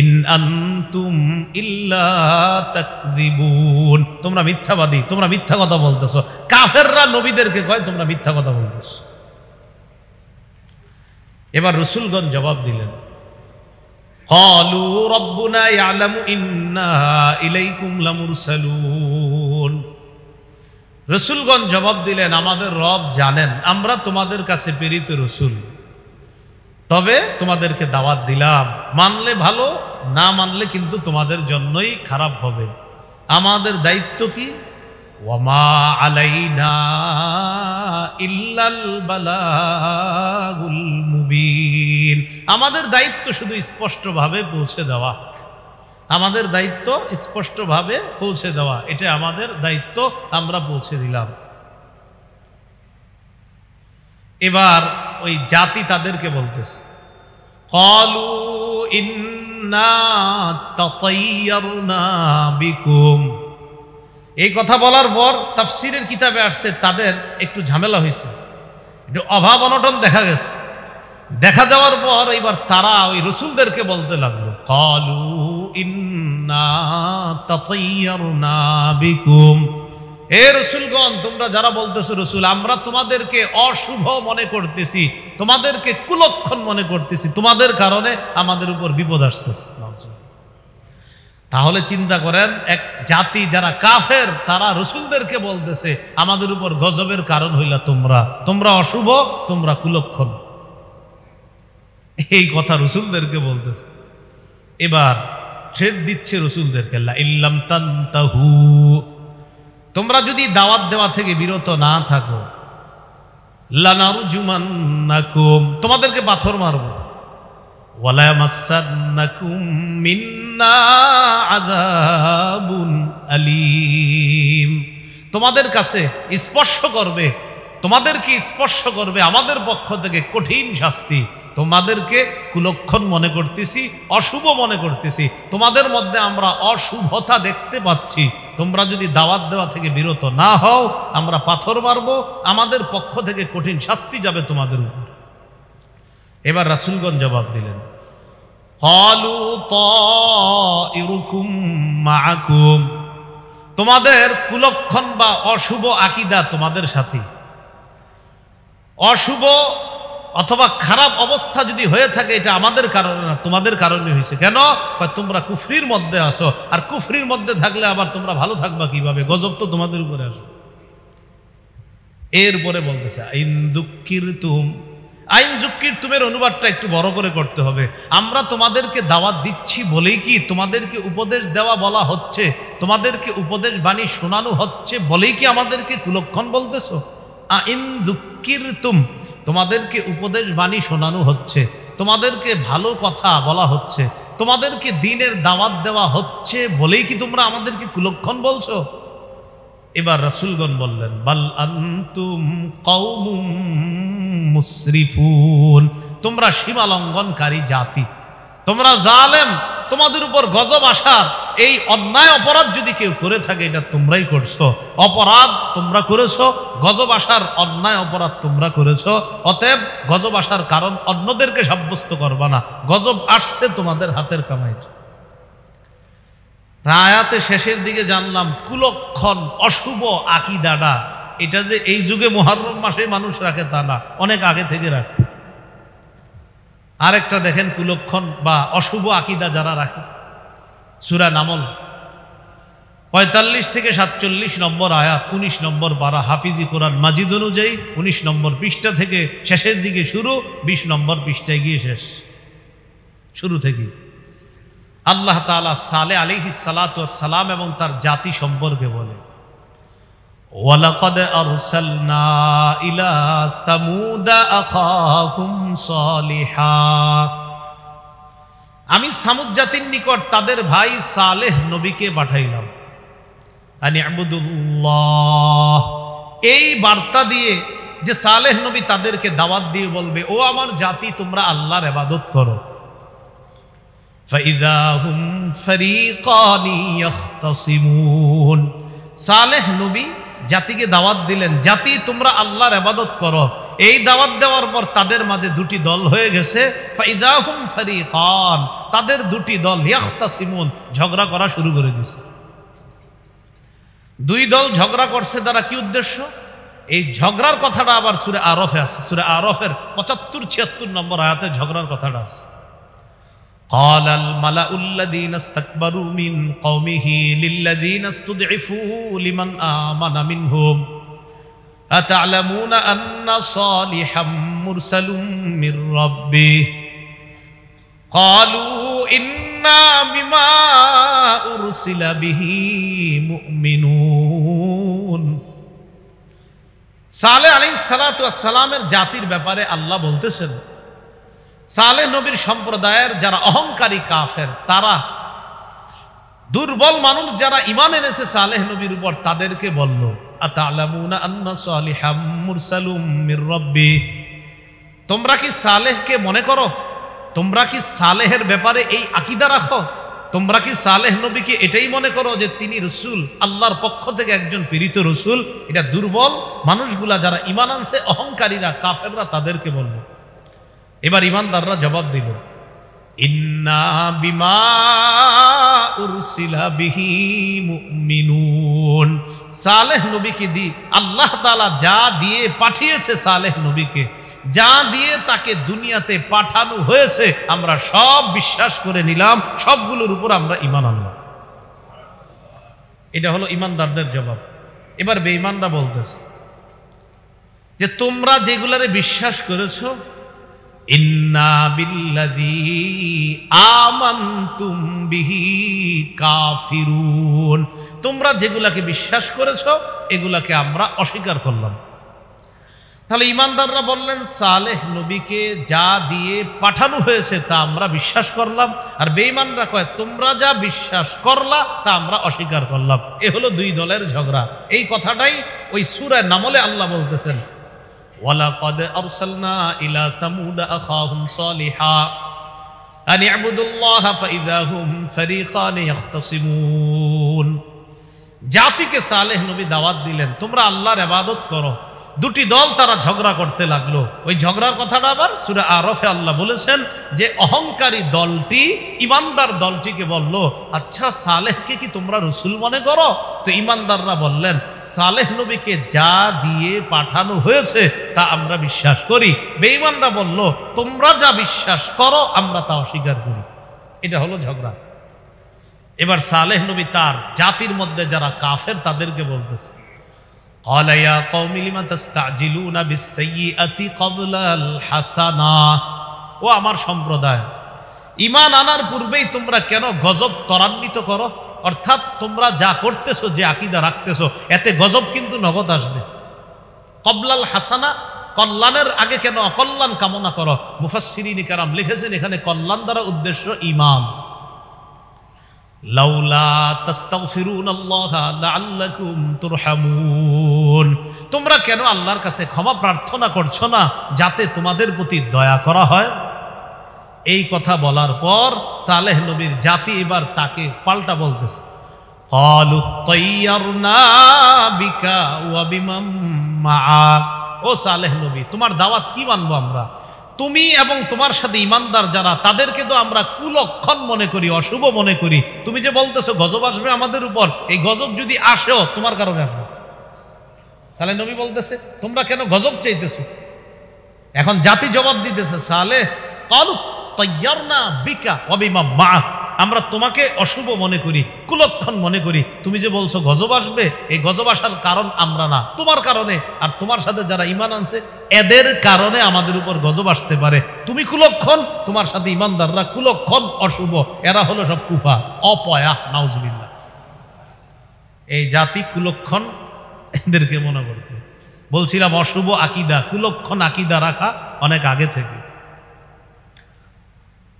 ইন আনতুম ইল্লা তাকযিবুন, তোমরা মিথ্যাবাদী, তোমরা মিথ্যা কথা বলতেছো। কাফেররা নবীদেরকে কয় তোমরা মিথ্যা কথা বলতেছো। এবার রসুলগণ জবাব দিলেন, ক্বালু রাব্বুনা ইয়ালামু ইন্না ইলাইকুম লামুরসালুন, রসুলগণ জবাব দিলেন আমাদের রব জানেন আমরা তোমাদের কাছে প্রেরিত রসুল। তবে তোমাদেরকে দাওয়াত দিলাম, মানলে ভালো, না মানলে কিন্তু তোমাদের জন্যই খারাপ হবে। আমাদের দায়িত্ব কি? ওয়ামা আলাইনা ইল্লাল বালাগুল মুবিন। আমাদের দায়িত্ব শুধু স্পষ্টভাবে পৌঁছে দেওয়া, আমাদের দায়িত্ব স্পষ্টভাবে পৌঁছে দেওয়া, এটা আমাদের দায়িত্ব, আমরা পৌঁছে দিলাম। এবার ওই জাতি তাদেরকে বলতেছে, ক্বালু ইন্না তাতায়্যারনা বিকুম। এই কথা বলার পর তাফসীরের কিতাবে আসছে তাদের একটু ঝামেলা হয়েছে, একটু অভাব অনটন দেখা গেছে। দেখা যাওয়ার পর এবার তারা ওই রসুলদেরকে বলতে লাগলো, ক্বালু ইন্না তাতায়্যারনা বিকুম। এ রসুলগণ, তোমরা যারা বলতেছো রসুল, আমরা তোমাদেরকে অশুভ মনে করতেছি, তোমাদেরকে কুলক্ষণ মনে করতেছি, তোমাদের কারণে আমাদের উপর বিপদ আসতেছে। তাহলে চিন্তা করেন, এক জাতি যারা কাফের তারা রসুলদেরকে বলতেছে আমাদের উপর গজবের কারণ হইলা তোমরা, তোমরা অশুভ, তোমরা কুলক্ষণ, এই কথা রসুলদেরকে বলতেছে। এবার থ্রেট দিচ্ছে রসুলদেরকে, লা ইল্লাম তানতাহু, তোমরা যদি দাওয়াত দেওয়া থেকে বিরত না থাকো, লানারজুমান্নাকুম, তোমাদেরকে পাথর মারব, ওয়ালা ইয়ামাসসান্নাকুম মিন্না আযাবুন আলীম, তোমাদের কাছে স্পর্শ করবে, তোমাদেরকে স্পর্শ করবে আমাদের পক্ষ থেকে কঠিন শাস্তি। তোমাদেরকে কুলক্ষণ মনে করতেছি, অশুভ মনে করতেছি, তোমাদের মধ্যে আমরা অশুভতা দেখতে পাচ্ছি। তোমরা যদি দাওয়াত দেওয়া থেকে বিরত না হও, আমরা পাথর মারব, আমাদের পক্ষ থেকে কঠিন শাস্তি যাবে তোমাদের উপর। এবার রাসূলগণ জবাব দিলেন, ক্বালু তাইরুকুম মাআকুম, তোমাদের কুলক্ষণ বা অশুভ আকীদা তোমাদের সাথে, অশুভ অথবা খারাপ অবস্থা যদি হয়ে থাকে এটা আমাদের কারণে না, তোমাদের কারণে হয়েছে। কেন? তোমরা কুফরির মধ্যে আসো, আর কুফরির মধ্যে থাকলে আবার তোমরা ভালো থাকবা কিভাবে? গজব তো তোমাদের উপরে আসো। এরপরে বলতেছে আইন যুক্কিরতুম, আইন যুক্কিরতুমের অনুবাদটা একটু বড় করে করতে হবে। আমরা তোমাদেরকে দাওয়াত দিচ্ছি বলেই কি তোমাদেরকে উপদেশ দেওয়া বলা হচ্ছে, তোমাদেরকে উপদেশ বাণী শোনানো হচ্ছে বলেই কি আমাদেরকে কুলক্ষণ বলতেছো? আইন যুক্কিরতুম, তোমাদেরকে উপদেশ বাণী শোনানো হচ্ছে, তোমাদেরকে ভালো কথা বলা হচ্ছে, তোমাদেরকে দ্বীনের দাওয়াত দেওয়া হচ্ছে বলেই কি তোমরা আমাদেরকে কুলক্ষণ বলছো? এবার রাসূলগণ বললেন, বাল আনতুম কওমুম মুসরিফুন, তোমরা সীমা লঙ্ঘনকারী জাতি, তোমরা জালেম, তোমাদের উপর গজব আসার এই অন্যায় অপরাধ যদি কেউ করে থাকে এটা তোমরাই করছো, অপরাধ তোমরা করেছো, গজব আসার অন্যায় অপরাধ তোমরা করেছো। অতএব গজব আসার কারণ অন্যদেরকে সাব্যস্ত করবা না, গজব আসছে তোমাদের হাতের কামাইটা। আয়াতে শেষের দিকে জানলাম কুলক্ষণ অশুভ আকীদাটা এটা যে এই যুগে মুহররম মাসে মানুষ রাখে তা না, অনেক আগে থেকে রাখে। আরেকটা দেখেন কুলক্ষণ বা অশুভ আকীদা যারা রাখে, সূরা নামল 45 থেকে 47 নম্বর আয়াত, 19 নম্বর পারা, হাফিজি কোরআন মাজিদ অনুযায়ী 19 নম্বর পৃষ্ঠা থেকে শেষের দিকে শুরু, 20 নম্বর পৃষ্ঠায় গিয়ে শেষ। শুরু থেকে আল্লাহ তাআলা সালেহ আলাইহিস সালাতু ওয়াস সালাম এবং তার জাতি সম্পর্কে বলে, ওয়ালাকাদ আরসালনা ইলা সামুদা আখাহুম সালিহা, আমি সামুদ জাতির নিকট তাদের ভাই সালেহ নবীকে পাঠাইলাম। আনি আবুদুল্লাহ, এই বার্তা দিয়ে যে সালেহ নবী তাদেরকে দাওয়াত দিয়ে বলবে, ও আমার জাতি তোমরা আল্লাহর ইবাদত করো। ফাইযা হুম ফারীকানি ইখতাসিমুন, সালেহ নবী জাতিকে দাওয়াত দিলেন, জাতি তোমরা আল্লাহর ইবাদত করো। এই দাওয়াত দেওয়ার পর তাদের মাঝে দুটি দল হয়ে গেছে। ফাইযা হুম ফারীকান, তাদের দুটি দল, ইখতাসিমুন, ঝগড়া করা শুরু করে দিয়েছে। দুই দল ঝগড়া করছে, দ্বারা কি উদ্দেশ্য? এই ঝগড়ার কথাটা আবার সূরা আরফে আছে, সূরা আরফের 75-76 নম্বর আয়াতে ঝগড়ার কথাটা আছে। قال الملأ الذين استكبروا من قومه للذين استضعفوا لمن آمن منهم أتعلمون أن صالحا মুরসালুম মির রাব্বিহি ক্বালু ইন্না বিমা উরসিলা বিহি মুমিনুন। সালেহ আলাইহিস সালাতু ওয়াস সালামের জাতির ব্যাপারে আল্লাহ বলতেছেন, সালেহ নবীর সম্প্রদায়ের যারা অহংকারী কাফের, তারা দুর্বল মানুষ যারা ঈমান এনেছে সালেহ নবীর উপর, তাদেরকে বলল, আতা'লামুনা আন্না সালিহাম মুরসালুম মির রাব্বি, তোমরা কি সালেহকে মনে করো? তোমরা কি সালেহের ব্যাপারে এই আকীদা রাখো? তোমরা কি সালেহ নবীকে এটাই মনে করো যে তিনি রসুল, আল্লাহর পক্ষ থেকে একজন প্রেরিত রসুল? এটা দুর্বল মানুষগুলা যারা ঈমান আনছে, অহংকারীরা, কাফেররা, তাদেরকে বলল। এবার ঈমানদাররা জবাব দিল, ইন্না বিমা উরসিলা বিহি মুমিনুন। সালেহ নবীকে দি আল্লাহ তাআলা যা দিয়ে পাঠিয়েছে, সালেহ নবীকে যা দিয়ে তাকে দুনিয়াতে পাঠানো হয়েছে, আমরা সব বিশ্বাস করে নিলাম, সবগুলোর উপর আমরা ঈমান আনলাম। এটা হলো ঈমানদারদের জবাব। এবার বেঈমানরা বলতেছে যে তোমরা যেগুলারে বিশ্বাস করেছো, ইন্না বিল্লাযী আমানতুম বিহি কাফিরুন, তোমরা যেগুলাকে বিশ্বাস করেছো এগুলাকে আমরা অস্বীকার করলাম। তাহলে ঈমানদাররা বললেন, সালেহ নবীকে যা দিয়ে পাঠানো হয়েছে তা আমরা বিশ্বাস করলাম, আর বেঈমানরা কয় তোমরা যা বিশ্বাস করলা তা আমরা অস্বীকার করলাম। এ হলো দুই দলের ঝগড়া। এই কথাটাই ওই সূরা নামলে আল্লাহ বলতেছেন, ওয়ালাকাদ আরসালনা ইলা সামুদ আখাহুম সালিহা আন ইবুদুল্লাহা ফাইযা হুম ফারীকান ইখতাসিমুন। জাতিকে সালেহ নবী দাওয়াত দিলেন, তোমরা আল্লাহর ইবাদত করো। দুটি দল তারা ঝগড়া করতে লাগলো। ওই ঝগড়ার কথাটা আবার সূরা আরাফে আল্লাহ বলেছেন যে অহংকারী দলটি ঈমানদার দলটিকে বলল, আচ্ছা সালেহকে কি তোমরা রসুল মনে করো? তো ঈমানদাররা বললেন, সালেহ নবীকে যা দিয়ে পাঠানো হয়েছে তা আমরা বিশ্বাস করি। বেঈমানরা বলল, তোমরা যা বিশ্বাস করো আমরা তা অস্বীকার করি। এটা হলো ঝগড়া। এবার সালেহ নবী তার জাতির মধ্যে যারা কাফের তাদেরকে বলতেছে, قال يا قوم لم تستعجلون بالسيئة قبل الحسنة। ও আমার সম্প্রদায়, ঈমান আনার পূর্বেই তোমরা কেন গজব ত্বরান্বিত করো? অর্থাৎ তোমরা যা করতেছো, যে আকীদা রাখতেছো, এতে গজব কিন্তু নগদ আসবে। কবলাল হাসানা, কল্যাণের আগে কেন অকল্যাণ কামনা করো? মুফাসসিরিন কিরাম লিখেছেন এখানে কল্যাণ দ্বারা উদ্দেশ্য ঈমান। লাউলা তাস্তাগফিরুনাল্লাহা লাআল্লাকুম তুরহামুন, তোমরা কেন আল্লাহর কাছে ক্ষমা প্রার্থনা করছো না যাতে তোমাদের প্রতি দয়া করা হয়? এই কথা বলার পর সালেহ নবীর জাতি এবার তাকে পাল্টা বলতেছে, ক্বালু তাইয়ারনা বিকা ওয়া বিমান মাআক। ও সালেহ নবী, তোমার দাওয়াত কি মানবো আমরা? তুমি এবং তোমার সাথে ঈমানদার যারা, তাদেরকে তো আমরা কুলক্ষণ মনে করি, অশুভ মনে করি। তুমি যে বলতেছো গজব আসবে আমাদের উপর, এই গজব যদি আসেও তোমার কারণে আসবে। সালেহ নবী বলতেছে তোমরা কেন গজব চাইতেছো? এখন জাতি জবাব দিতেছে, সালেহ ক্বালু তাইয়ারনা বিকা ওয়া বিমান মাআক, আমরা তোমাকে অশুভ মনে করি, কুলক্ষণ মনে করি। তুমি যে বলছো গজব আসবে, এই গজব আসার কারণ আমরা না, তোমার কারণে আর তোমার সাথে যারা ঈমান আনছে এদের কারণে আমাদের উপর গজব আসতে পারে। তুমি কুলক্ষণ, তোমার সাথে ঈমানদাররা কুলক্ষণ, অশুভ, এরা হলো সব কুফা, অপয়া, নাউজুবিল্লাহ। এই জাতি কুলক্ষণ এদেরকে মনে করতে। বলছিলাম অশুভ আকীদা, কুলক্ষণ আকীদা রাখা অনেক আগে থেকে।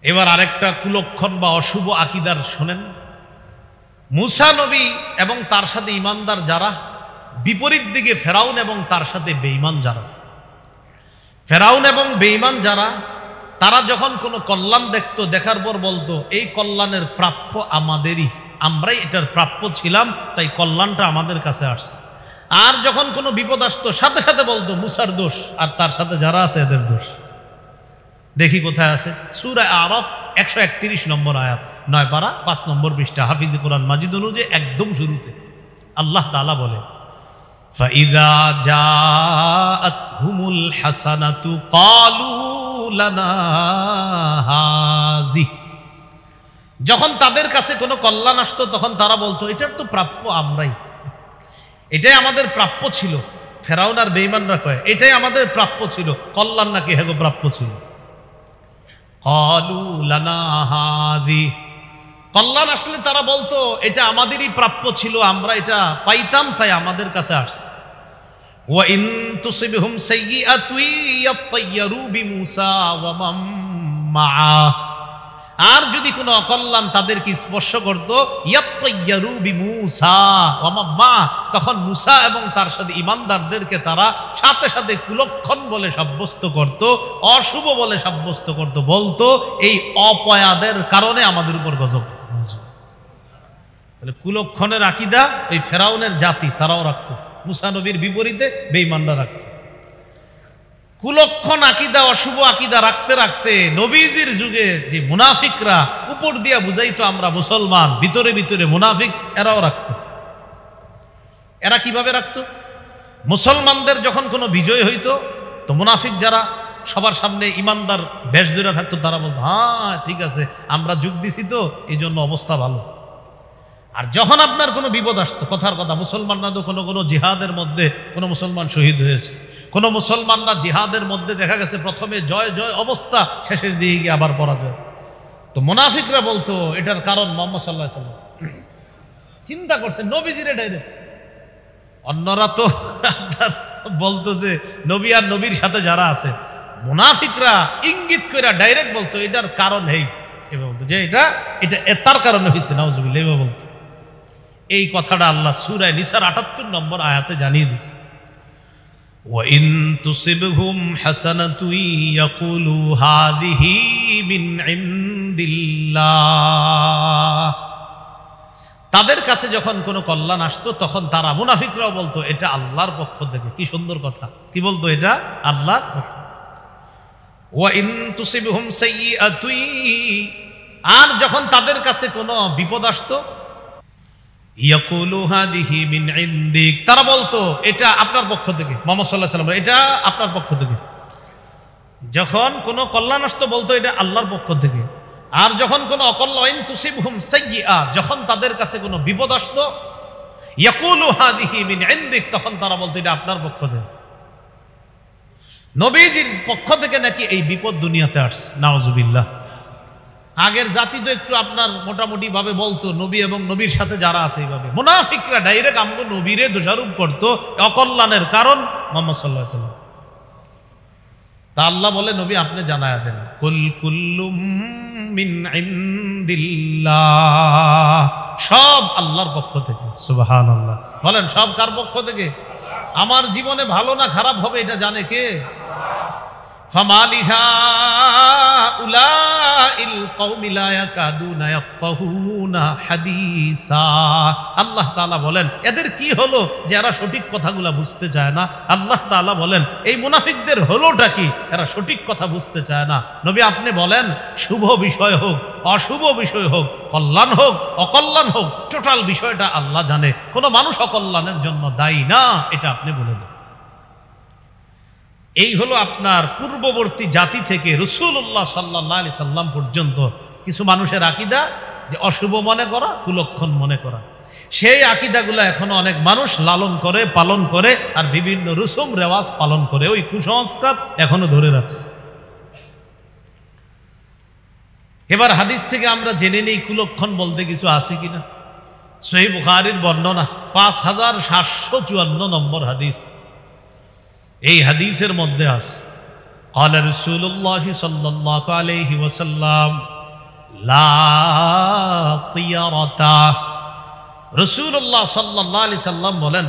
এবার আরেকটা কুলক্ষণ বা অশুভ আকীদার শোনেন। মুসা নবী এবং তার সাথে ঈমানদার যারা, বিপরীত দিকে ফেরাউন এবং তার সাথে বেঈমান যারা। ফেরাউন এবং বেঈমান যারা, তারা যখন কোনো কল্যাণ দেখতো, দেখার পর বলতো এই কল্যাণের প্রাপ্য আমাদেরই, আমরাই এটার প্রাপ্য ছিলাম, তাই কল্যাণটা আমাদের কাছে আসছে। আর যখন কোনো বিপদ আসতো সাথে সাথে বলতো মুসার দোষ আর তার সাথে যারা আছে এদের দোষ। দেখি কোথায় আছে, সূরা আরাফ 131 নম্বর আয়াত, 9 পারা 5 নম্বর পৃষ্ঠা, হাফিজে কোরআন মাজিদ অনুযায়ী একদম শুরুতে আল্লাহ তাআলা বলে, ফাইযা জাআতহুমুল হাসানাতু ক্বালু লানা হাযি। যখন তাদের কাছে কোনো কল্যাণ আসতো তখন তারা বলতো এটার তো প্রাপ্য আমরাই, এটাই আমাদের প্রাপ্য ছিল। ফেরাউন আর বেঈমানরা কয় এটাই আমাদের প্রাপ্য ছিল, কল্যাণ নাকি হেগো প্রাপ্য ছিল। ক্বালু লানা হাযি, কল্যাণ আসলে তারা বলতো এটা আমাদেরই প্রাপ্য ছিল, আমরা এটা পাইতাম তাই আমাদের কাছে আসছে। ওয়া ইন তুসিবহুম সাইয়্যাতুন ইয়াতায়্যারু বিমূসা ওয়া মান মাআ, আর যদি কোনো অকল্যাণ তাদেরকে স্পর্শ করত, ইয়াতায়্যারু বিমূসা ওয়া মান মাআ, তখন মূসা এবং তার সাথে ঈমানদারদেরকে তারা সাথে সাথে কুলক্ষণ বলে সাব্যস্ত করত, অশুভ বলে সাব্যস্ত করত, বলতো এই অপয়াদের কারণে আমাদের উপর গজব। তাহলে কুলক্ষণের আকীদা এই ফেরাউনের জাতি তারাও রাখত, মূসা নবীর বিপরীতে বেঈমানরা রাখত। কুলক্ষণ আকীদা, অশুভ আকীদা রাখতে রাখতে নবীজির যুগে যে মুনাফিকরা উপর দিয়া বুঝাইতো আমরা মুসলমান, ভিতরে ভিতরে মুনাফিক, এরাও রাখত। এরা কিভাবে রাখত? মুসলমানদের যখন কোনো বিজয় হইতো তো মুনাফিক যারা সবার সামনে ইমানদার বেশ ধরে থাকতো, তারা বলতো হ্যাঁ ঠিক আছে আমরা যোগ দিছি তো এই জন্য অবস্থা ভালো। আর যখন আপনার কোনো বিপদ আসতো, কথার কথা মুসলমানরা তো কোনো জিহাদের মধ্যে কোনো মুসলমান শহীদ হয়েছে, কোনো মুসলমানরা জিহাদের মধ্যে দেখা গেছে প্রথমে জয় জয় অবস্থা, শেষের দিকে গিয়ে আবার পরাজয়। তো মুনাফিকরা বলতো এটার কারণ মুহাম্মদ সাল্লাল্লাহু আলাইহি ওয়াসাল্লাম। চিন্তা করছে নবীজিরে ডাইরেক্ট, অন্যরা তো আপনার বলতো যে নবী আর নবীর সাথে যারা আছে, মুনাফিকরা ইঙ্গিত করে ডাইরেক্ট বলতো এটার কারণ এই, বলতো যে এটা তার কারণে হয়েছে, নাউজুবিল্লাহ এভাবে বলতো। এই কথাটা আল্লাহ সূরা নিসার ৭৮ নম্বর আয়াতে জানিয়ে দিয়েছে। وَإِن تُصِبْهُمْ حَسَنَةٌ يَقُولُوا هَذِهِ مِنْ عِنْدِ اللَّهِ, তাদের কাছে যখন কোনো কল্যাণ আসতো তখন তারা মুনাফিকরাও বলতো এটা আল্লাহর পক্ষ থেকে। কি সুন্দর কথা, কি বলতো? এটা আল্লাহর পক্ষ। وَإِن تُصِبْهُمْ سَيِّئَةٌ, আর যখন তাদের কাছে কোনো বিপদ আসতো, ইয়াকুলু হাদিহি মিন ইনদিক, তারা বলতো এটা আপনার পক্ষ থেকে, মুহাম্মদ সাল্লাল্লাহু আলাইহি ওয়াসাল্লাম এটা আপনার পক্ষ থেকে। যখন কোনো কল্যাণ আসতো বলতো এটা আল্লাহর পক্ষ থেকে। আর যখন কোনো অকল্যাণ, তুসিবহুম সাইয়্যা, যখন তাদের কাছে কোনো বিপদ আসতো, ইয়াকুলু হাদিহি মিন ইনদিক, তখন তারা বলতো এটা আপনার পক্ষ থেকে। নবীজির পক্ষ থেকে নাকি এই বিপদ দুনিয়াতে আসছে, নাউজুবিল্লাহ। আগের জাতি তো একটু আপনার মোটামুটি ভাবে বলতো নবী এবং নবীর সাথে যারা আছে এইভাবে। মুনাফিকরা ডাইরেক্ট আমগো নবীরে দোষারোপ করতো, অকল্যাণের কারণ মুহাম্মদ সাল্লাল্লাহু আলাইহি ওয়াসাল্লাম। তা আল্লাহ বলে নবী আপনি জানায়া দেন, কুল কুল্লুম মিন ইনদিল্লাহ, সব আল্লাহর পক্ষ থেকে। সুবহানাল্লাহ, বলেন সব কার পক্ষ থেকে? আমার জীবনে ভালো না খারাপ হবে এটা জানে কে? ফামালিহা উলাইল কওমি লা ইয়াকাদুনা ইয়াফকাহুনা হাদিসা, আল্লাহ তাআলা বলেন এদের কি হলো যে এরা সঠিক কথাগুলো বুঝতে চায় না। আল্লাহ তাআলা বলেন এই মুনাফিকদের হলোটা কি, এরা সঠিক কথা বুঝতে চায় না। নবী আপনি বলেন শুভ বিষয় হোক অশুভ বিষয় হোক, কল্যাণ হোক অকল্যাণ হোক, টোটাল বিষয়টা আল্লাহ জানে, কোনো মানুষ অকল্যাণের জন্য দায়ী না, এটা আপনি বলে দেন। এই হলো আপনার পূর্ববর্তী জাতি থেকে রাসূলুল্লাহ সাল্লাল্লাহু আলাইহি সাল্লাম পর্যন্ত কিছু মানুষের আকীদা যে অশুভ মনে করা, কুলক্ষণ মনে করা। সেই আকীদাগুলো এখনো অনেক মানুষ লালন করে, পালন করে, আর বিভিন্ন রসুম রেওয়াজ পালন করে, ওই কুসংস্কার এখনো ধরে রাখছে। এবার হাদিস থেকে আমরা জেনে নেই কুলক্ষণ বলতে কিছু আছে কিনা। সহিহ বুখারীর বর্ণনা 5754 নম্বর হাদিস। এই হাদিসের মধ্যে আছে ক্বালা রাসূলুল্লাহ সাল্লাল্লাহু আলাইহি ওয়াসাল্লাম লা তিয়ারাতা, রাসূলুল্লাহ সাল্লাল্লাহু আলাইহি সাল্লাম বলেন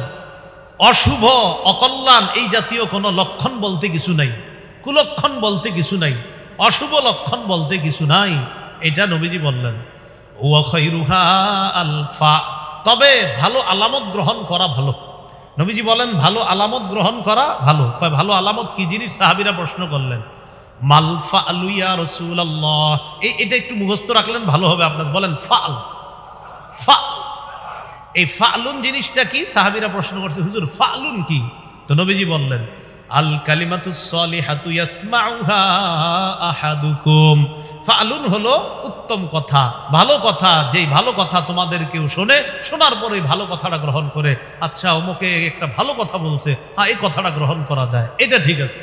অশুভ অকল্যাণ এই জাতীয় কোনো লক্ষণ বলতে কিছু নাই, কুলক্ষণ বলতে কিছু নাই, অশুভ লক্ষণ বলতে কিছু নাই, এটা নবীজি বললেন। ওয়া খায়রুহা আলফা, তবে ভালো আলামত গ্রহণ করা ভালো। নবীজি বলেন ভালো আলামত গ্রহণ করা ভালো। ভালো আলামত কি জিনিস? সাহাবীরা প্রশ্ন করলেন মাল ফাআলু ইয়া রাসূলুল্লাহ, এটা একটু মুখস্থ রাখলেন ভালো হবে আপনার। বলেন ফাল, ফাল, এই ফালুন জিনিসটা কি? সাহাবীরা প্রশ্ন করছে হুজুর ফালুন কি? তো নবীজি বললেন আল কালিমাতুস সলিহাতু ইয়াসমাউহা আহাদুকুম ফালুন হলো উত্তম কথা, ভালো কথা। যেই ভালো কথা তোমাদের কেউ শোনে, শোনার পরে ভালো কথাটা গ্রহণ করে, আচ্ছা অমুকে একটা ভালো কথা বলছে, হ্যাঁ এই কথাটা গ্রহণ করা যায়, এটা ঠিক আছে,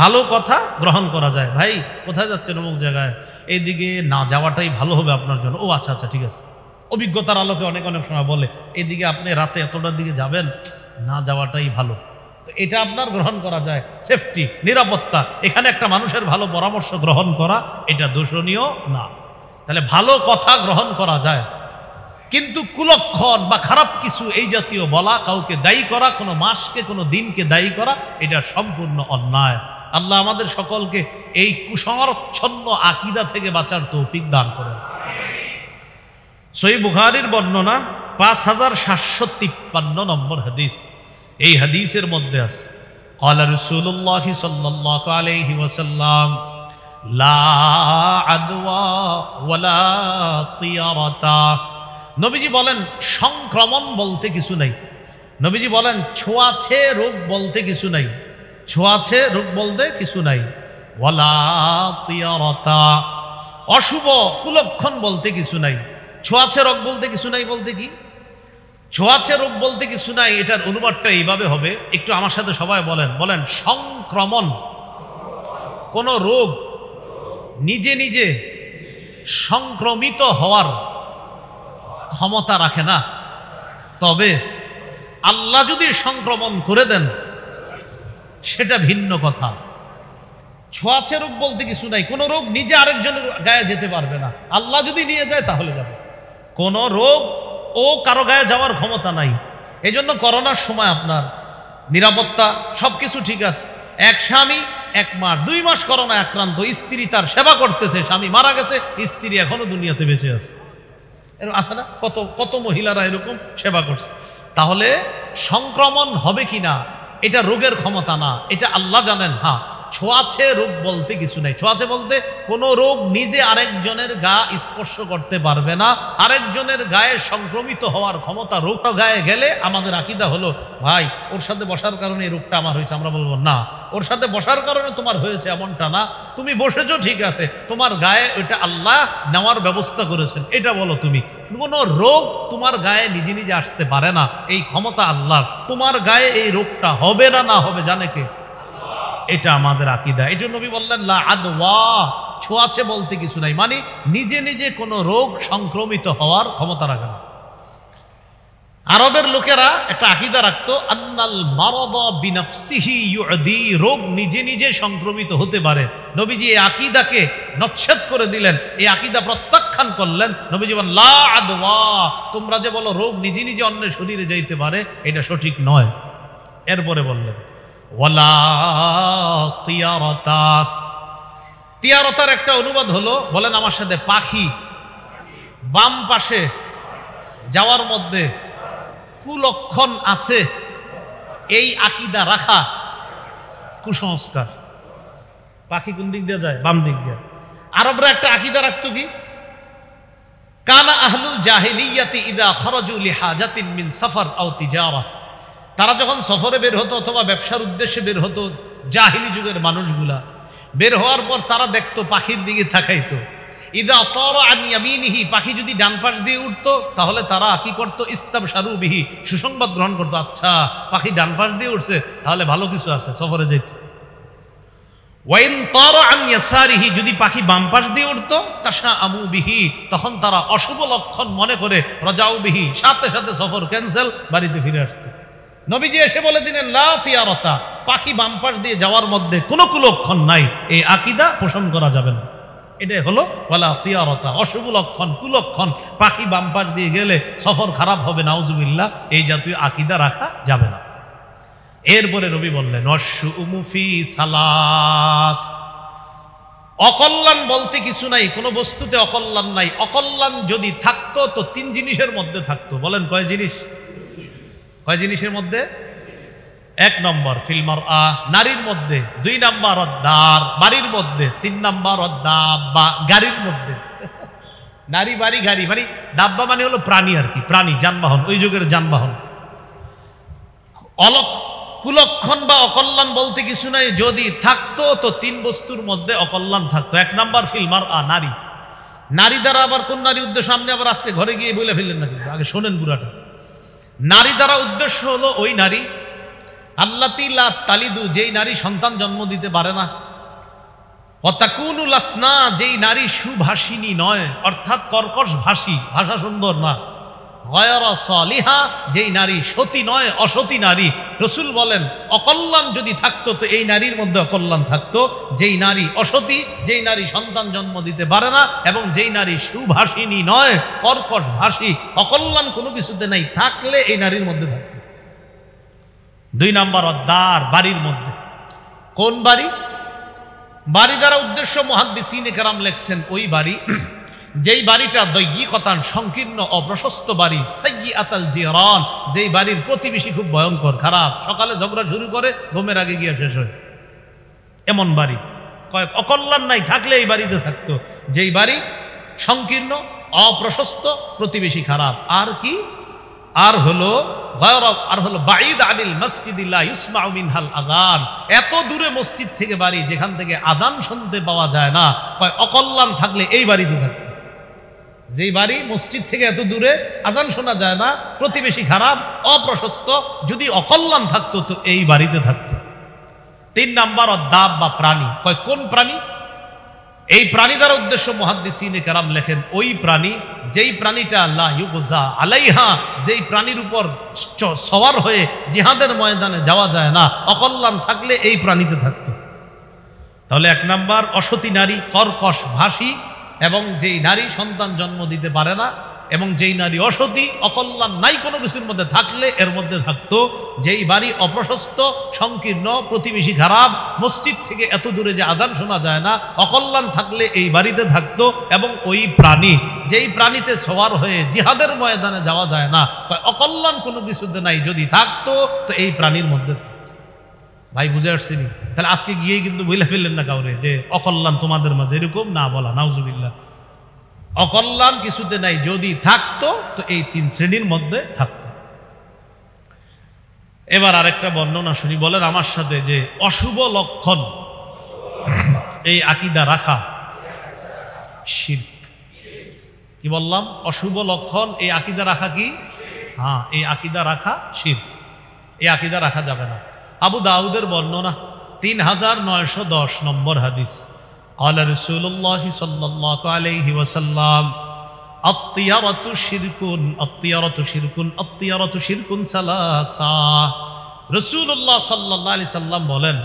ভালো কথা গ্রহণ করা যায়। ভাই কোথায় যাচ্ছেন? অমুক জায়গায়, এইদিকে না যাওয়াটাই ভালো হবে আপনার জন্য। ও আচ্ছা আচ্ছা ঠিক আছে। অভিজ্ঞতার আলোকে অনেক অনেক সময় বলে এইদিকে আপনি রাতে এতটার দিকে যাবেন, না যাওয়াটাই ভালো। তো এটা আপনার গ্রহণ করা যায়, সেফটি, নিরাপত্তা। এখানে একটা মানুষের ভালো পরামর্শ গ্রহণ করা এটা দোষণীয় না। তাহলে ভালো কথা গ্রহণ করা যায়, কিন্তু কুলক্ষণ বা খারাপ কিছু এই জাতীয় বলা, কাউকে দায়ী করা, কোনো মাসকে কোনো দিনকে দায়ী করা, এটা সম্পূর্ণ অন্যায়। আল্লাহ আমাদের সকলকে এই কুসংচ্ছন্ন আকীদা থেকে বাঁচার তৌফিক দান করেন। সহিহ বুখারীর বর্ণনা 5753 নম্বর হাদিস। এই হাদিসের মধ্যে আছে ক্বালা রাসূলুল্লাহ সাল্লাল্লাহু আলাইহি ওয়াসাল্লাম লা আদওয়া ওয়ালা তিয়ারাতা। নবীজি বলেন সংক্রমণ বলতে কিছু নাই। নবীজি বলেন ছোঁয়াছে রোগ বলতে কিছু নাই, ছোঁয়াছে রোগ বলতে কিছু নাই। ওয়ালা তিয়ারাতা, অশুভ কুলক্ষণ বলতে কিছু নাই। ছোঁয়াছে রোগ বলতে কিছু নাই বলতে কি? ছোঁয়াছে রোগ বলতে কিছু নাই, এটার অনুবাদটা এইভাবে হবে, একটু আমার সাথে সবাই বলেন, বলেন সংক্রমণ। কোন রোগ নিজে নিজে সংক্রমিত হওয়ার ক্ষমতা রাখে না, তবে আল্লাহ যদি সংক্রমণ করে দেন সেটা ভিন্ন কথা। ছোঁয়াছে রোগ বলতে কিছু নাই, কোন রোগ নিজে আরেকজনের গায়ে যেতে পারবে না, আল্লাহ যদি নিয়ে যায় তাহলে যাবে। কোন রোগ ও কারো গায়ে যাওয়ার ক্ষমতা নাই। এই জন্য করোনার সময় আপনার নিরাপত্তা সবকিছু ঠিক আছে। এক স্বামী 1 মাস 2 মাস করোনা আক্রান্ত, স্ত্রী তার সেবা করতেছে, স্বামী মারা গেছে, স্ত্রী এখনো দুনিয়াতে বেঁচে আছে। এরকম আছে না? কত কত মহিলারা এরকম সেবা করছে। তাহলে সংক্রমণ হবে কিনা এটা রোগের ক্ষমতা না, এটা আল্লাহ জানেন। হ্যাঁ, ছোঁয়াছে রোগ বলতে কিছু নাই। ছোঁয়াছে বলতে কোন রোগ নিজে আরেকজনের গা স্পর্শ করতে পারবে না, আরেকজনের গায়ে সংক্রমিত হওয়ার ক্ষমতা। রোগটা গায়ে গেলে আমাদের আকীদা হলো, ভাই ওর সাথে বসার কারণে এই রোগটা আমার হয়েছে। আমরা বলবো না, ওর সাথে বসার কারণে তোমার হয়েছে এমনটা না, তুমি বসেছো ঠিক আছে, তোমার গায়ে ওইটা আল্লাহ নেওয়ার ব্যবস্থা করেছেন, এটা বলো তুমি। কোনো রোগ তোমার গায়ে নিজে নিজে আসতে পারে না, এই ক্ষমতা আল্লাহ। তোমার গায়ে এই রোগটা হবে না না হবে জানে কে? এটা আমাদের আকীদা। এই জন্য নবী বললেন লা আদওয়া, ছোঁয়াছে বলতে কিছু নাই, মানে নিজে নিজে কোনো রোগ সংক্রমিত হওয়ার ক্ষমতা রাখে না। আরবের লোকেরা একটা আকীদা রাখতো, আন্নাল মারাদা বিনাফসিহি ইউদি, রোগ নিজে নিজে সংক্রমিত হতে পারে। নবীজি এই আকীদাকে নচ্ছেদ করে দিলেন, এই আকীদা প্রত্যাখ্যান করলেন। নবীজি বলেন লা আদওয়া, তোমরা যে বলো রোগ নিজে নিজে অন্যের শরীরে যাইতে পারে, এটা সঠিক নয়। এরপরে বললেন ওয়ালা তিয়ারাতা। তিয়ারতার একটা অনুবাদ হলো, বলেন আমার সাথে, পাখি বাম পাশে যাওয়ার মধ্যে কুলক্ষণ আছে, এই আকীদা রাখা কুসংস্কার। পাখি কোন দিক দিয়ে যায়? বাম দিক দিয়ে। আরবরা একটা আকীদা রাখতো কি, কানা আহলুল জাহিলিয়াতি ইদা খরাজু লিহাজাতিন মিন সফর আও তিজারা, তারা যখন সফরে বের হতো অথবা ব্যবসার উদ্দেশ্যে বের হতো, জাহিলি যুগের মানুষগুলা বের হওয়ার পর তারা দেখতো, পাখির দিকে তাকাইতো। ইদা তারা আন ইয়ামিনিহি, পাখি যদি ডান পাশ দিয়ে উঠতো তাহলে তারা কি করতো? ইস্তাবশারু বিহি, সুসংবাদ গ্রহণ করতো, আচ্ছা পাখি ডান পাশ দিয়ে উঠছে তাহলে ভালো কিছু আছে, সফরে যেত। ওয়াইন তারা আন ইয়াসারিহি, যদি পাখি বাম পাশ দিয়ে উঠতো, তাশাআমু বিহি, তখন তারা অশুভ লক্ষণ মনে করে রাজাউ বিহি, সাথে সাথে সফর ক্যান্সেল, বাড়িতে ফিরে আসতো। নবীজি এসে বলে দিলেন লা তিয়ারাতা, পাখি বাম পাশ দিয়ে যাওয়ার মধ্যে কোনো কুলক্ষণ নাই, এই আকীদা পোষণ করা যাবে না। এটাই হলো ওয়ালা তিয়ারাতা, অশুভ লক্ষণ, কুলক্ষণ। পাখি বাম পাশ দিয়ে গেলে সফর খারাপ হবে, নাউজুবিল্লাহ, এই জাতীয় আকীদা রাখা যাবে না। এরপরে নবী বললেন ওয়াশুউমু ফি সালাস, অকল্যাণ বলতে কিছু নাই, কোনো বস্তুতে অকল্যাণ নাই। অকল্যাণ যদি থাকতো তো 3 জিনিসের মধ্যে থাকতো। বলেন কয় জিনিস? কয় জিনিসের মধ্যে? 1 নম্বর ফিল মারআ, নারীর মধ্যে। 2 নম্বর দার, বাড়ির মধ্যে। 3 নম্বর দাব্বা, গাড়ির মধ্যে। নারী, বাড়ি, গাড়ি, মানে দাব্বা মানে হলো প্রাণী আর কি, প্রাণী, যানবাহন, ওই যুগের যানবাহন। কুলক্ষণ বা অকল্যাণ বলতে কিছু নাই, যদি থাকতো তো তিন বস্তুর মধ্যে অকল্যাণ থাকতো। এক নাম্বার ফিলমার নারী। নারী দ্বারা আবার কোন নারী উদ্দেশ্য সামনে আবার আজকে ঘরে গিয়ে বলে ফেললেন না, কিন্তু আগে শোনেন পুরাটা। নারী দ্বারা উদ্দেশ্য হলো ওই নারী আল্লাতী লা তালিদু, যেই নারী সন্তান জন্ম দিতে পারে না। ওয়াতাকুনুল আসনা, যেই নারী সুভাষিনী নয়, অর্থাৎ কর্কশ ভাষী, ভাষা সুন্দর না। গয়রা সালিহা, যেই নারী সতী নয়, অসতী নারী। রাসূল বলেন অকল্যাণ যদি থাকতো তো এই নারীর মধ্যে অকল্যাণ থাকতো। যেই নারী অসতী, যেই নারী সন্তান জন্ম দিতে পারে না, এবং যেই নারী সুভাষিনী নয়, কর্কশ ভাষী, অকল্যাণ কোনো কিছুতে নাই, থাকলে এই নারীর মধ্যে থাকতো। দুই নাম্বার অদ্দার, বাড়ির মধ্যে। কোন বাড়ি? বাড়ি দ্বারা উদ্দেশ্য মুহাদ্দিসিনে কেরাম লেখছেন ওই বাড়ি যেই বাড়িটা দৈগিকতান, সংকীর্ণ অপ্রশস্ত বাড়ি। সাইয়্যাতাল জিরান, যেই বাড়ির প্রতিবেশী খুব ভয়ঙ্কর, খারাপ, সকালে ঝগড়া শুরু করে ঘুমের আগে গিয়ে শেষ হয়, এমন বাড়ি। কয়েক অকল্যাণ নাই, থাকলে এই বাড়িতে থাকতো। যেই বাড়ি সংকীর্ণ অপ্রশস্ত, প্রতিবেশী খারাপ। আর কি? আর হলো বাঈদ আনিল মসজিদি লা ইসমাউ মিনহাল আযান, এত দূরে মসজিদ থেকে বাড়ি যেখান থেকে আজান শুনতে পাওয়া যায় না। অকল্যাণ থাকলে এই বাড়িতে থাকতো। যেই বাড়ি মসজিদ থেকে এত দূরে, আজান শোনা যায় না, প্রতিবেশী খারাপ, অপ্রশস্ত, যদি অকল্যাণ থাকতো তো এই বাড়িতে থাকতো। তিন নাম্বার অদ্দাব বা প্রাণী। কোন প্রাণী? এই প্রাণী দ্বারা উদ্দেশ্য মুহাদ্দিসিনে কেরাম লেখেন ওই প্রাণী যেই প্রাণীটা লা ইউগজা আলাইহা, যেই প্রাণীর উপর সওয়ার হয়ে জিহাদের ময়দানে যাওয়া যায় না, অকল্যাণ থাকলে এই প্রাণীতে থাকতো। তাহলে এক নাম্বার অসতী নারী, কর্কশ ভাষী, এবং যেই নারী সন্তান জন্ম দিতে পারে না, এবং যেই নারী অসতী, অকল্যাণ নাই কোনো কিছুর মধ্যে, থাকলে এর মধ্যে থাকতো। যেই বাড়ি অপ্রশস্ত, সংকীর্ণ, প্রতিবেশী খারাপ, মসজিদ থেকে এত দূরে যে আজান শোনা যায় না, অকল্যাণ থাকলে এই বাড়িতে থাকতো। এবং ওই প্রাণী যেই প্রাণীতে সওয়ার হয়ে জিহাদের ময়দানে যাওয়া যায় না, অকল্যাণ কোনো কিছুতে নাই, যদি থাকতো তো এই প্রাণীর মধ্যে। ভাই বুঝে আসছিনি? তাহলে আজকে গিয়েই কিন্তু বলে ফেললেন না কাউরে যে অকল্যাণ তোমাদের মাঝে, এরকম না বলা, নাউজুবিল্লাহ। অকল্যাণ কিছুতে নাই, যদি থাকতো তো এই তিন শ্রেণীর মধ্যে থাকতো। এবার আরেকটা বর্ণনা শুনি, বলেন আমার সাথে, যে অশুভ লক্ষণ এই আকীদা রাখা শিরক। কি বললাম? অশুভ লক্ষণ এই আকীদা রাখা কি? হ্যাঁ, এই আকীদা রাখা শিরক। এই আকীদা রাখা যাবে না। আবু দাউদের বর্ণনা 3910 নম্বর হাদিস। قال رسول الله صلى الله عليه وسلم الطيرة شرك الطيرة شرك الطيرة شرك ثلاثة। রাসূলুল্লাহ সাল্লাল্লাহু আলাইহি সাল্লাম বলেন,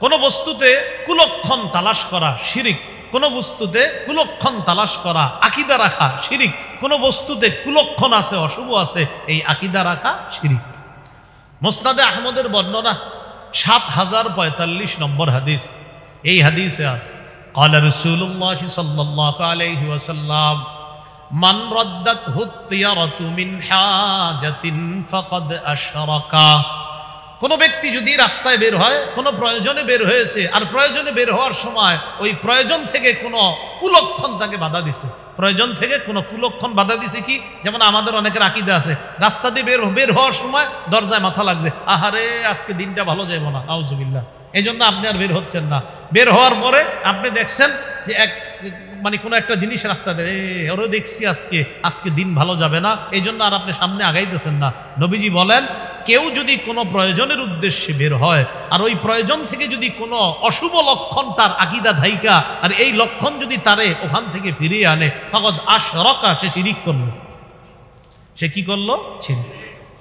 কোন বস্তুতে কুলক্ষণ তালাশ করা শিরিক। কোন বস্তুতে কুলক্ষণ তালাশ করা, আকীদা রাখা শিরিক। কোন বস্তুতে কুলক্ষণ আছে, অশুভ আছে, এই আকীদা রাখা শিরিক। মুসনাদে আহমদের বর্ণনা 7045 নম্বর হাদিস। এই হাদিসে আছে قال رسول الله صلى الله عليه وسلم من ردته الطيرة من حاجة فقد أشرك। কোন ব্যক্তি যদি রাস্তায় বের হয়, কোন প্রয়োজনে বের হয়েছে, আর প্রয়োজনে বের হওয়ার সময় ওই প্রয়োজন থেকে কোন কুলক্ষণ তাকে বাধা দিছে, প্রয়োজন থেকে কোন কুলক্ষণ বাধা দিছে। কি? যেমন আমাদের অনেকের আকীদা আছে, রাস্তা দিয়ে বের হওয়ার সময় দরজায় মাথা লাগছে, আহারে আজকে দিনটা ভালো যাইব না, নাউজুবিল্লাহ, এই জন্য আপনি আর বের হচ্ছেন না। বের হওয়ার পরে আপনি দেখছেন যে কোনো একটা জিনিস রাস্তাতে, ওরও দেখছি আজকে দিন ভালো যাবে না, এই জন্য আর আপনি সামনে আগাইতেছেন না। নবীজি বলেন, কেউ যদি কোনো প্রয়োজনের উদ্দেশ্যে বের হয়, আর ওই প্রয়োজন থেকে যদি কোনো অশুভ লক্ষণ তার আকীদা ধাইকা, আর এই লক্ষণ যদি তারে ওখান থেকে ফিরিয়ে আনে, ফাকাদ আশরাকা, সে শিরিক করলো। সে কি করলো? শিরিক।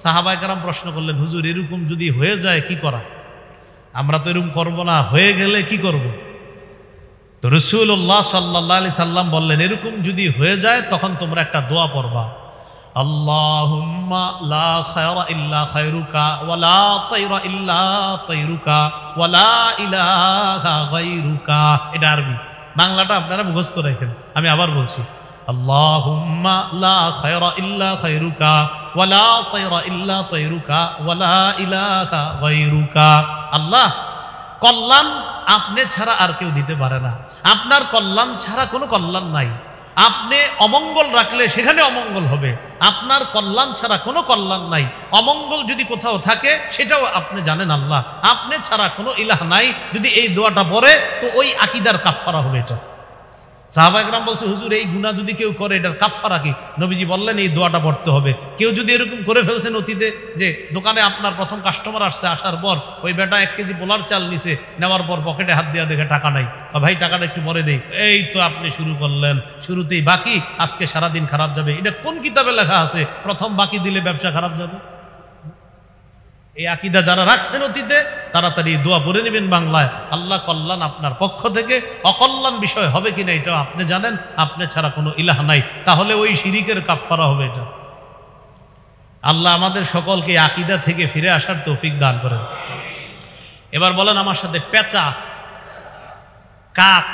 সাহাবায়ে কেরাম প্রশ্ন করলেন, হুজুর এরকম যদি হয়ে যায় কি করা? আমরা তো এরকম করবো না, হয়ে গেলে কি করব? তো রাসূলুল্লাহ সাল্লাল্লাহু আলাইহি সাল্লাম বললেন, এরকম যদি হয়ে যায় তখন তোমরা একটা দোয়া পড়বা, আল্লাহুম্মা লা খায়রা ইল্লা খায়রুকা ওয়া লা তায়রা ইল্লা তায়রুকা ওয়া লা ইলাহা গায়রুকা। এটা আরবি, বাংলাটা আপনারা মুখস্থ রাখেন। আমি আবার বলছি, আল্লাহুম্মা লা খায়রা ইল্লা খায়রুকা ওয়া লা তায়রা ইল্লা তায়রুকা ওয়া লা ইলাহা গায়রুকা। আল্লাহ, কল্যাণ আপনি ছাড়া আর কেউ দিতে পারে না, আপনার কল্যাণ ছাড়া কোনো কল্যাণ নাই। আপনি অমঙ্গল রাখলে সেখানে অমঙ্গল হবে, আপনার কল্যাণ ছাড়া কোনো কল্যাণ নাই। অমঙ্গল যদি কোথাও থাকে সেটাও আপনি জানেন আল্লাহ, আপনি ছাড়া কোনো ইলাহ নাই। যদি এই দোয়াটা পড়ে তো ওই আকীদার কাফফারা হবে এটা। সাহাবা একরাম বলছে, হুজুর এই গুনাহ যদি কেউ করে এটার কাফফারা কি? নবীজি বললেন এই দোয়াটা পড়তে হবে। কেউ যদি এরকম করে ফেলছেন অতীতে যে দোকানে আপনার প্রথম কাস্টমার আসছে, আসার পর ওই বেটা 1 কেজি পোলার চাল নিছে, নেওয়ার পর পকেটে হাত দেওয়া দেখে টাকা নাই, ভাই টাকাটা একটু পরে দেই, এই তো আপনি শুরু করলেন, শুরুতেই বাকি, আজকে সারাদিন খারাপ যাবে। এটা কোন কিতাবে লেখা আছে প্রথম বাকি দিলে ব্যবসা খারাপ যাবে? এই আকীদা যারা রাখছেন অতীতে তাড়াতাড়ি দোয়া পড়ে নেবেন বাংলায়, আল্লাহ কল্যাণ আপনার পক্ষ থেকে। অকল্যাণ বিষয় হবে কিনা এটাও আপনি জানেন, আপনি ছাড়া কোনো ইলাহ নাই। তাহলে ওই শিরিকের কাফফারা হবে এটা। আল্লাহ আমাদের সকলকে আকীদা থেকে ফিরে আসার তৌফিক দান করেন। এবার বলেন আমার সাথে, পেঁচা, কাক,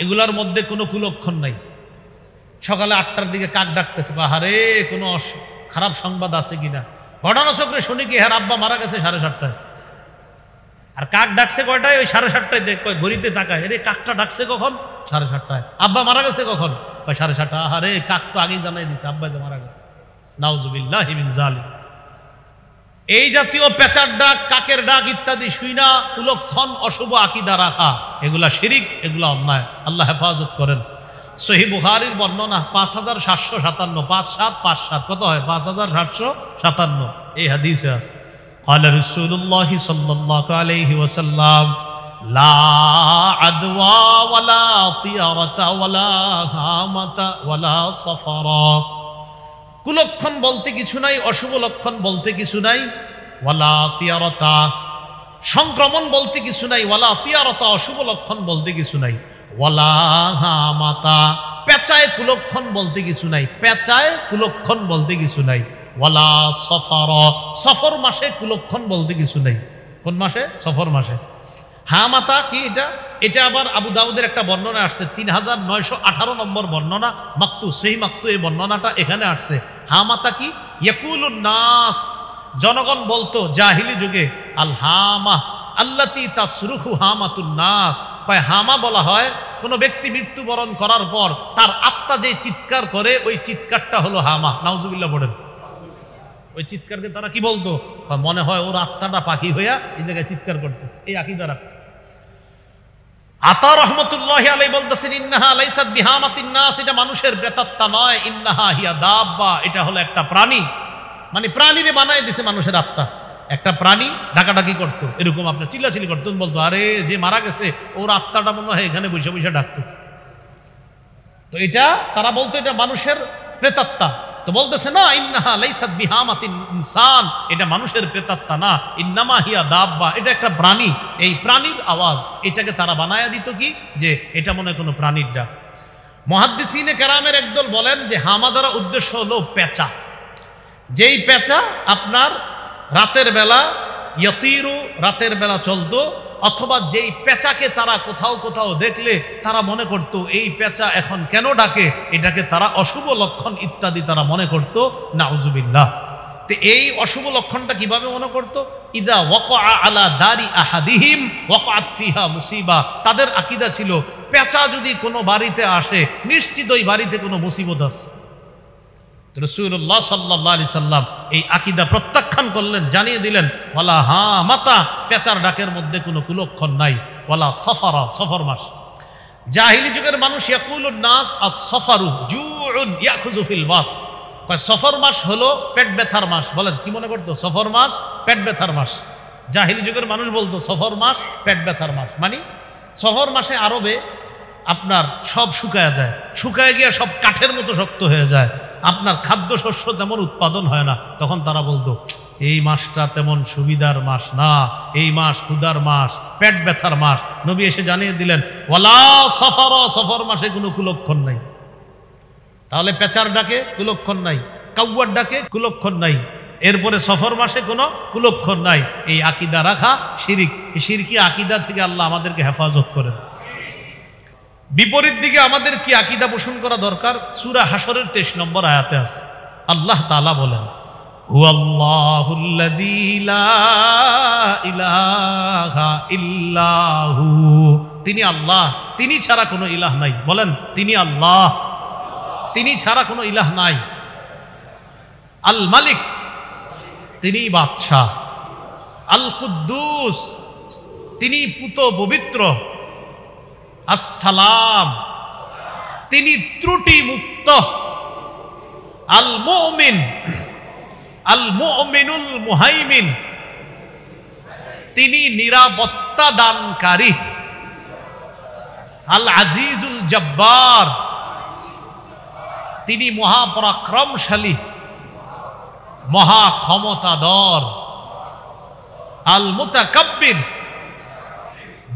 এগুলোর মধ্যে কোনো কুলক্ষণ নাই। সকালে 8টার দিকে কাক ডাকতেছে, বাহারে কোনো খারাপ সংবাদ আছে কিনা। ঘটনাচক্রে শুনি কি হ্যাঁ আব্বা মারা গেছে 7:30টায়। আর কাক ডাকছে কয়টায়? ওই 7:30টায় দেখ, ঘড়িতে তাকায়, এরে কাকটা ডাকছে কখন? 7:30টায়। আব্বা মারা গেছে কখন? 7:30টা। আরে কাক তো আগেই জানাই দিছে আব্বা যে মারা গেছে। নাউজুবিল্লাহি মিন যালিক। এই জাতীয় পেঁচার ডাক, কাকের ডাক ইত্যাদি শুইনা কুলক্ষণ অশুভ আকীদা রাখা, এগুলা শিরিক, এগুলা অন্যায়। আল্লাহ হেফাজত করেন। সহিহ বুখারীর বর্ণনা 5757, 5757 কত হয়? 5757 এই হাদিসে আছে, ক্বালা রাসূলুল্লাহ সাল্লাল্লাহু আলাইহি ওয়াসাল্লাম, লা আদওয়া ওয়ালা তিয়ারাতা ওয়ালা হামাতা ওয়ালা সাফারা। কুলক্ষণ বলতে কিছু নাই, অশুভ লক্ষণ বলতে কিছু নাই। ওয়ালা তিয়ারাতা, সংক্রমণ বলতে কিছু নাই। ওয়ালা তিয়ারাতা, অশুভ লক্ষণ বলতে কিছু নাই। ওয়ালা হামাতা, পেঁচায় কুলক্ষণ বলতে কিছু নাই। পেঁচায় কুলক্ষণ বলতে কিছু নাই। ওয়ালা সফর, সফর মাসে কুলক্ষণ বলতে কিছু নাই। কোন মাসে? সফর মাসে। হামাতা কি এটা? এটা আবার আবু দাউদের একটা বর্ণনা আসছে, 3918 নম্বর বর্ণনা, মাকতু, সহিহ মাকতু, এই বর্ণনাটা এখানে আসছে। হামাতা কি? ইয়াকুলুন নাস, জনগণ বলতো জাহিলি যুগে, আল হামা আল্লাতি তাসরুহু হামাতুন নাস। কয় হামা বলা হয় কোন ব্যক্তি মৃত্যুবরণ করার পর তার আত্মা যে চিৎকার করে, ওই চিৎকারটা হলো হামা। নাউজুবিল্লাহ পড়েন। ওই চিৎকারকে তারা কি বলতো? মনে হয় ওর আত্মাটা পাখি হইয়া এই জায়গায় চিৎকার করতেছে। এই আকীদা রাখতো। আতা রহমতুল্লাহি আলাইহি বলতেছেন, ইন্নাহা লাইসাত বিহামাতিন নাস, এটা মানুষের প্রেতাত্মা নয়। ইন্নাহা হিয়া দাব্বা, এটা হলো একটা প্রাণী। মানে প্রাণীরে বানায় দিছে মানুষের আত্মা। একটা প্রাণী ডাকাডাকি করতো, এরকম আপনার চিল্লাচিল্লি করতো, বলতো আরে যে মারা গেছে ওর আত্মাটা মনে হয় এখানে বসে বসে ডাকতেছে। তো এটা তারা বলতো এটা মানুষের প্রেতাত্মা। তো বলতেছে না, ইন্নাহা লাইসাত বিহামাতিন ইনসান, এটা মানুষের প্রেতাত্মা না। ইন্নামা হিয়া দাব্বা, এটা একটা প্রাণী। এই প্রাণীর আওয়াজ, এটাকে তারা বানায়া দিত কি যে এটা মনে হয় কোনো প্রাণীর ডাক। মুহাদ্দিসিনে কেরামের একদল বলেন যে হামা দ্বারা উদ্দেশ্য হলো পেঁচা। যেই পেঁচা আপনার রাতের বেলা ইয়াতিরু, রাতের বেলা চলতো, অথবা যেই পেঁচাকে তারা কোথাও কোথাও দেখলে তারা মনে করত এই পেঁচা এখন কেন ডাকে, এটাকে তারা অশুভ লক্ষণ ইত্যাদি তারা মনে করত। নাউজুবিল্লাহ। তো এই অশুভ লক্ষণটা কিভাবে মনে করত? ইদা ওয়াকা আলা দারি আহাদিহিম ওয়াকাত ফিহা মুসিবা। তাদের আকীদা ছিল পেঁচা যদি কোনো বাড়িতে আসে নিশ্চিত ওই বাড়িতে কোনো মুসিবত আছে। রাসূলুল্লাহ সাল্লাল্লাহু আলাইহি সাল্লাম এই আকীদা প্রত্যাখ্যান করলেন, জানিয়ে দিলেন ওয়ালা হামাতা, পেঁচার ডাকের মধ্যে কোনো কুলক্ষণ নাই। ওয়ালা সফারা, সফর মাস। জাহিলি যুগের মানুষ ইয়াকুলুন নাস আস-সফারু জুউন ইয়াখুযু ফিল বাত, কয় সফর মাস হলো পেট ব্যথার মাস। বলেন কি মনে করতো? সফর মাস পেট ব্যথার মাস। জাহিলি যুগের মানুষ বলতো সফর মাস পেট ব্যথার মাস। মানে সফর মাসে আরবে আপনার সব শুকায় যায়, শুকায় গিয়ে সব কাঠের মতো শক্ত হয়ে যায়, আপনার খাদ্যশস্য তেমন উৎপাদন হয় না। তখন তারা বলতো এই মাসটা তেমন সুবিধার মাস না, এই মাস ক্ষুধার মাস, পেট ব্যথার মাস। নবী এসে জানিয়ে দিলেন ওয়ালা সফর, সফর মাসে কোনো কুলক্ষণ নাই। তাহলে পেঁচার ডাকে কুলক্ষণ নাই, কাউয়ার ডাকে কুলক্ষণ নাই, এরপরে সফর মাসে কোনো কুলক্ষণ নাই। এই আকীদা রাখা শিরিক। এই শিরকি আকীদা থেকে আল্লাহ আমাদেরকে হেফাজত করেন। বিপরীত দিকে আমাদের কি আকীদা পোষণ করা দরকার? সূরা হাশরের 23 নম্বর আয়াতে আছে, আল্লাহ তাআলা বলেন হুয়াল্লাহুল্লাযী লা ইলাহা ইল্লাহু, তিনি আল্লাহ, তিনি ছাড়া কোনো ইলাহ নাই। বলেন তিনি আল্লাহ, তিনি ছাড়া কোনো ইলাহ নাই। আল মালিক, তিনি বাদশাহ। আল কুদ্দুস, তিনি পুত পবিত্র। আসসালাম, তিনি ত্রুটি মুক্ত। আল মুমিন, আল মুমিনুল মুহাইমিন, তিনি নিরাপত্তা দানকারী। আল আজিজুল জব্বার, তিনি মহাপরাক্রমশালী, মহা ক্ষমতাধর। আল মুতাকাব্বির,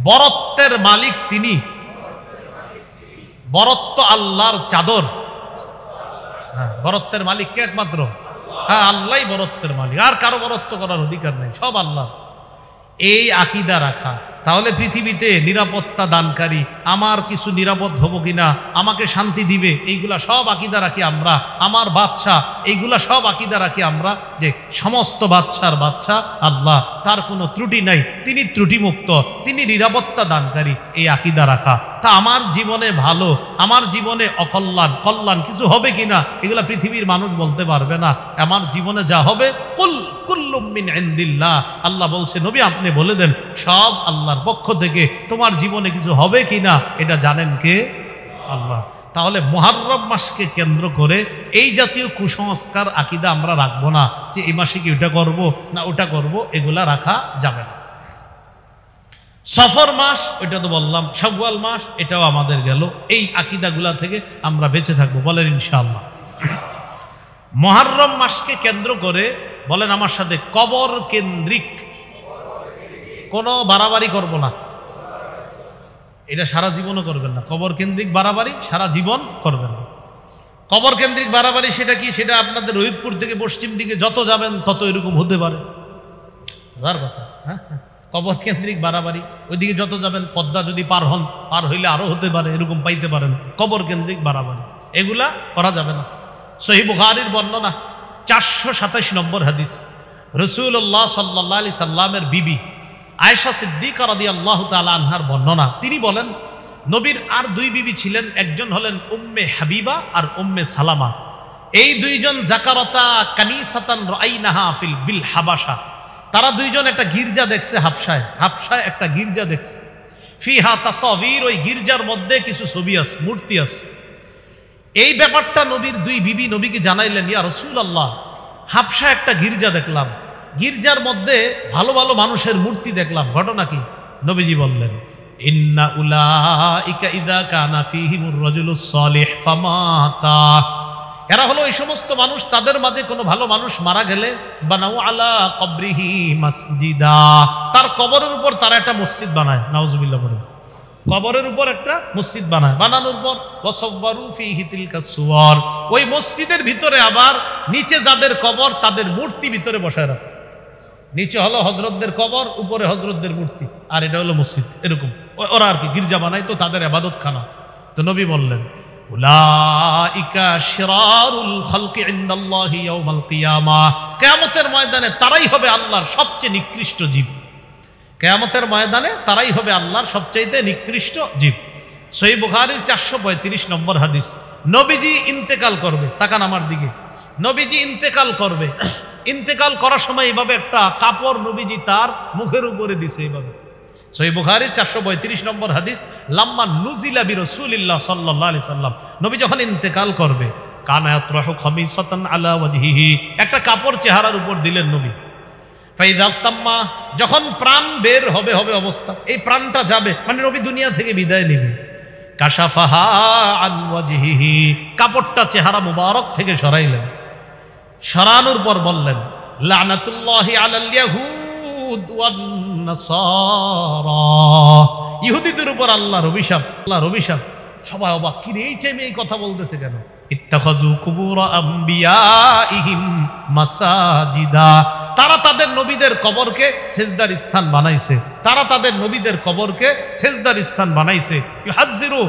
বরত্বের মালিক তিনি। বরত্ব আল্লাহর চাদর। বরত্বের মালিক কে? একমাত্র হ্যাঁ, আল্লাহই বরত্বের মালিক, আর কারো বরত্ব করার অধিকার নেই, সব আল্লাহ। এই আকীদা রাখা, তাহলে পৃথিবীতে নিরাপত্তা দানকারী, আমার কিছু নিরাপদ হব কিনা, আমাকে শান্তি দিবে, এইগুলা সব আকীদা রাখি আমরা। আমার বাদশাহ, এইগুলা সব আকীদা রাখি আমরা যে সমস্ত বাদশার বাদশাহ আল্লাহ, তার কোনো ত্রুটি নাই, তিনি ত্রুটিমুক্ত, তিনি নিরাপত্তা দানকারী। এই আকীদা রাখা। তা আমার জীবনে ভালো, আমার জীবনে অকল্যাণ, কল্যাণ কিছু হবে কিনা, এগুলা পৃথিবীর মানুষ বলতে পারবে না। আমার জীবনে যা হবে, কুল কুল্লুম মিন ইনদিল্লাহ, আল্লাহ বলছে নবী আপনি বলে দেন সব আল্লাহর পক্ষ থেকে। তোমার জীবনে কিছু হবে কিনা এটা জানেন কে? আল্লাহ। তাহলে মুহররম মাসকে কেন্দ্র করে এই জাতীয় কুসংস্কার আকীদা আমরা রাখবো না, যে এই মাসে কি ওটা করব না ওটা করব, এগুলা রাখা যাবে না। সফর মাস, ওইটা তো বললাম, শাওয়াল মাস, এটাও আমাদের গেল। এই আকীদাগুলা থেকে আমরা বেঁচে থাকবো, বলেন ইনশাআল্লাহ। মুহররম মাসকে কেন্দ্র করে বলেন আমার সাথে, কবর কেন্দ্রিক কোনো বাড়াবাড়ি করব না। এটা সারা জীবনও করবেন না। কবর কেন্দ্রিক বাড়াবাড়ি সারা জীবন করবেন না। কবর কেন্দ্রিক বাড়াবাড়ি সেটা কি? সেটা আপনাদের রহিতপুর থেকে পশ্চিম দিকে যত যাবেন তত এরকম হতে পারে, বোঝার কথা। হ্যাঁ, কবর কেন্দ্রিক বাড়াবাড়ি, ওইদিকে যত যাবেন, পদ্মা যদি পার হন, পার হইলে আরো হতে পারে, এরকম পাইতে পারেন। কবর কেন্দ্রিক বাড়াবাড়ি এগুলা করা যাবে না। সহিহ বুখারীর বর্ণনা 427 নম্বর হাদিস, রাসূলুল্লাহ সাল্লাল্লাহু আলাইহি সাল্লামের বিবি আয়েশা সিদ্দিকা রাদিয়াল্লাহু তাআলা আনহার বর্ণনা। তিনি বলেন নবীর আর দুই বিবি ছিলেন, একজন হলেন উম্মে হাবিবা আর উম্মে সালামা। এই দুইজন যাকারাতা কানিসাতান রাআইনাহা ফিল বিল হাবাশা, তারা দুইজন একটা গির্জা দেখছে হাবশায়। হাবশায় একটা গির্জা দেখছে। ফিহা তাসাবির, ওই গির্জার মধ্যে কিছু ছবি আছে, মূর্তি আছে। এই ব্যাপারটা নবীর দুই বিবি নবীকে জানাইলেন, ইয়া রাসূলুল্লাহ, হাবশায় একটা গির্জা দেখলাম, গির্জার মধ্যে ভালো ভালো মানুষের মূর্তি দেখলাম, ঘটনা কি? নবীজি বললেন, ইন্না উলাইকা ইযা কানা ফীহিমুর রাজুলুস সালিহ ফামাতা, এরা হলো এই সমস্ত মানুষ, তাদের মাঝে কোনো ভালো মানুষ মারা গেলে বানাউ আলা কবরিহি মসজিদা, তার কবরের উপর তারা একটা মসজিদ বানায়। নাউজুবিল্লাহ বলেন, কবরের উপর একটা মসজিদ বানায়। বানানোর পর ওয়াসাওয়ারু ফীহি তিলকা সুওয়ার, ওই মসজিদের ভিতরে আবার নিচে যাদের কবর তাদের মূর্তি ভিতরে বসায় রাখে। নিচে হলো হযরতদের কবর, উপরে হযরতদের মূর্তি, আর এটা হলো মসজিদ। এরকম ওরা আর কি গির্জা বানায়, তো তাদের ইবাদতখানা। তো নবী বললেন, উলাইকা শিরারুল খালকি ইনদাল্লাহি ইয়াউমাল কিয়ামাহ, কিয়ামতের ময়দানে তারাই হবে আল্লাহর সবচেয়ে নিকৃষ্ট জীব। কিয়ামতের ময়দানে তারাই হবে আল্লাহর সবচাইতে নিকৃষ্ট জীব। সহিহ বুখারীর 435 নম্বর হাদিস, নবীজি ইন্তেকাল করবে। তাকান আমার দিকে, নবীজি ইন্তেকাল করবে। ইন্তেকাল করার সময় এইভাবে একটা কাপড় নবীজি তার মুখের উপরে দিছে এইভাবে। সহিহ বুখারীর 435 নম্বর হাদিস, লাম্মা নুজিলা বিরাসূলিল্লাহ সাল্লাল্লাহু আলাইহি সাল্লাম, নবী যখন ইন্তেকাল করবে, কানা ইয়াতরাহু খামিসাতান আলা ওয়াজহিহি, একটা কাপড় চেহারার উপর দিলেন নবী। ফাইযাল তাম্মা, যখন প্রাণ বের হবে হবে অবস্থা, এই প্রাণটা যাবে মানে নবী দুনিয়া থেকে বিদায় নেবে, কাশাফাহা আন ওয়াজহিহি, কাপড়টা চেহারা মুবারক থেকে সরাইলেন। সরানোর পর বললেন, লানাতুল্লাহি আলাল ইয়াহুদ ওয়ান নাসারা, ইহুদিদের উপর আল্লাহর অভিশাপ, আল্লাহর অভিশাপ। সবাই অবাক, কি রে এই টাইমে এই কথা বলতেছে কেন? ইত্তাখাযু কুবুর আমবিয়াইহিম মাসাজিদা, তারা তাদের নবীদের কবরকে সেজদার স্থান বানাইছে। তারা তাদের নবীদের কবরকে সেজদার স্থান বানাইছে। ইউহাজ্জিরু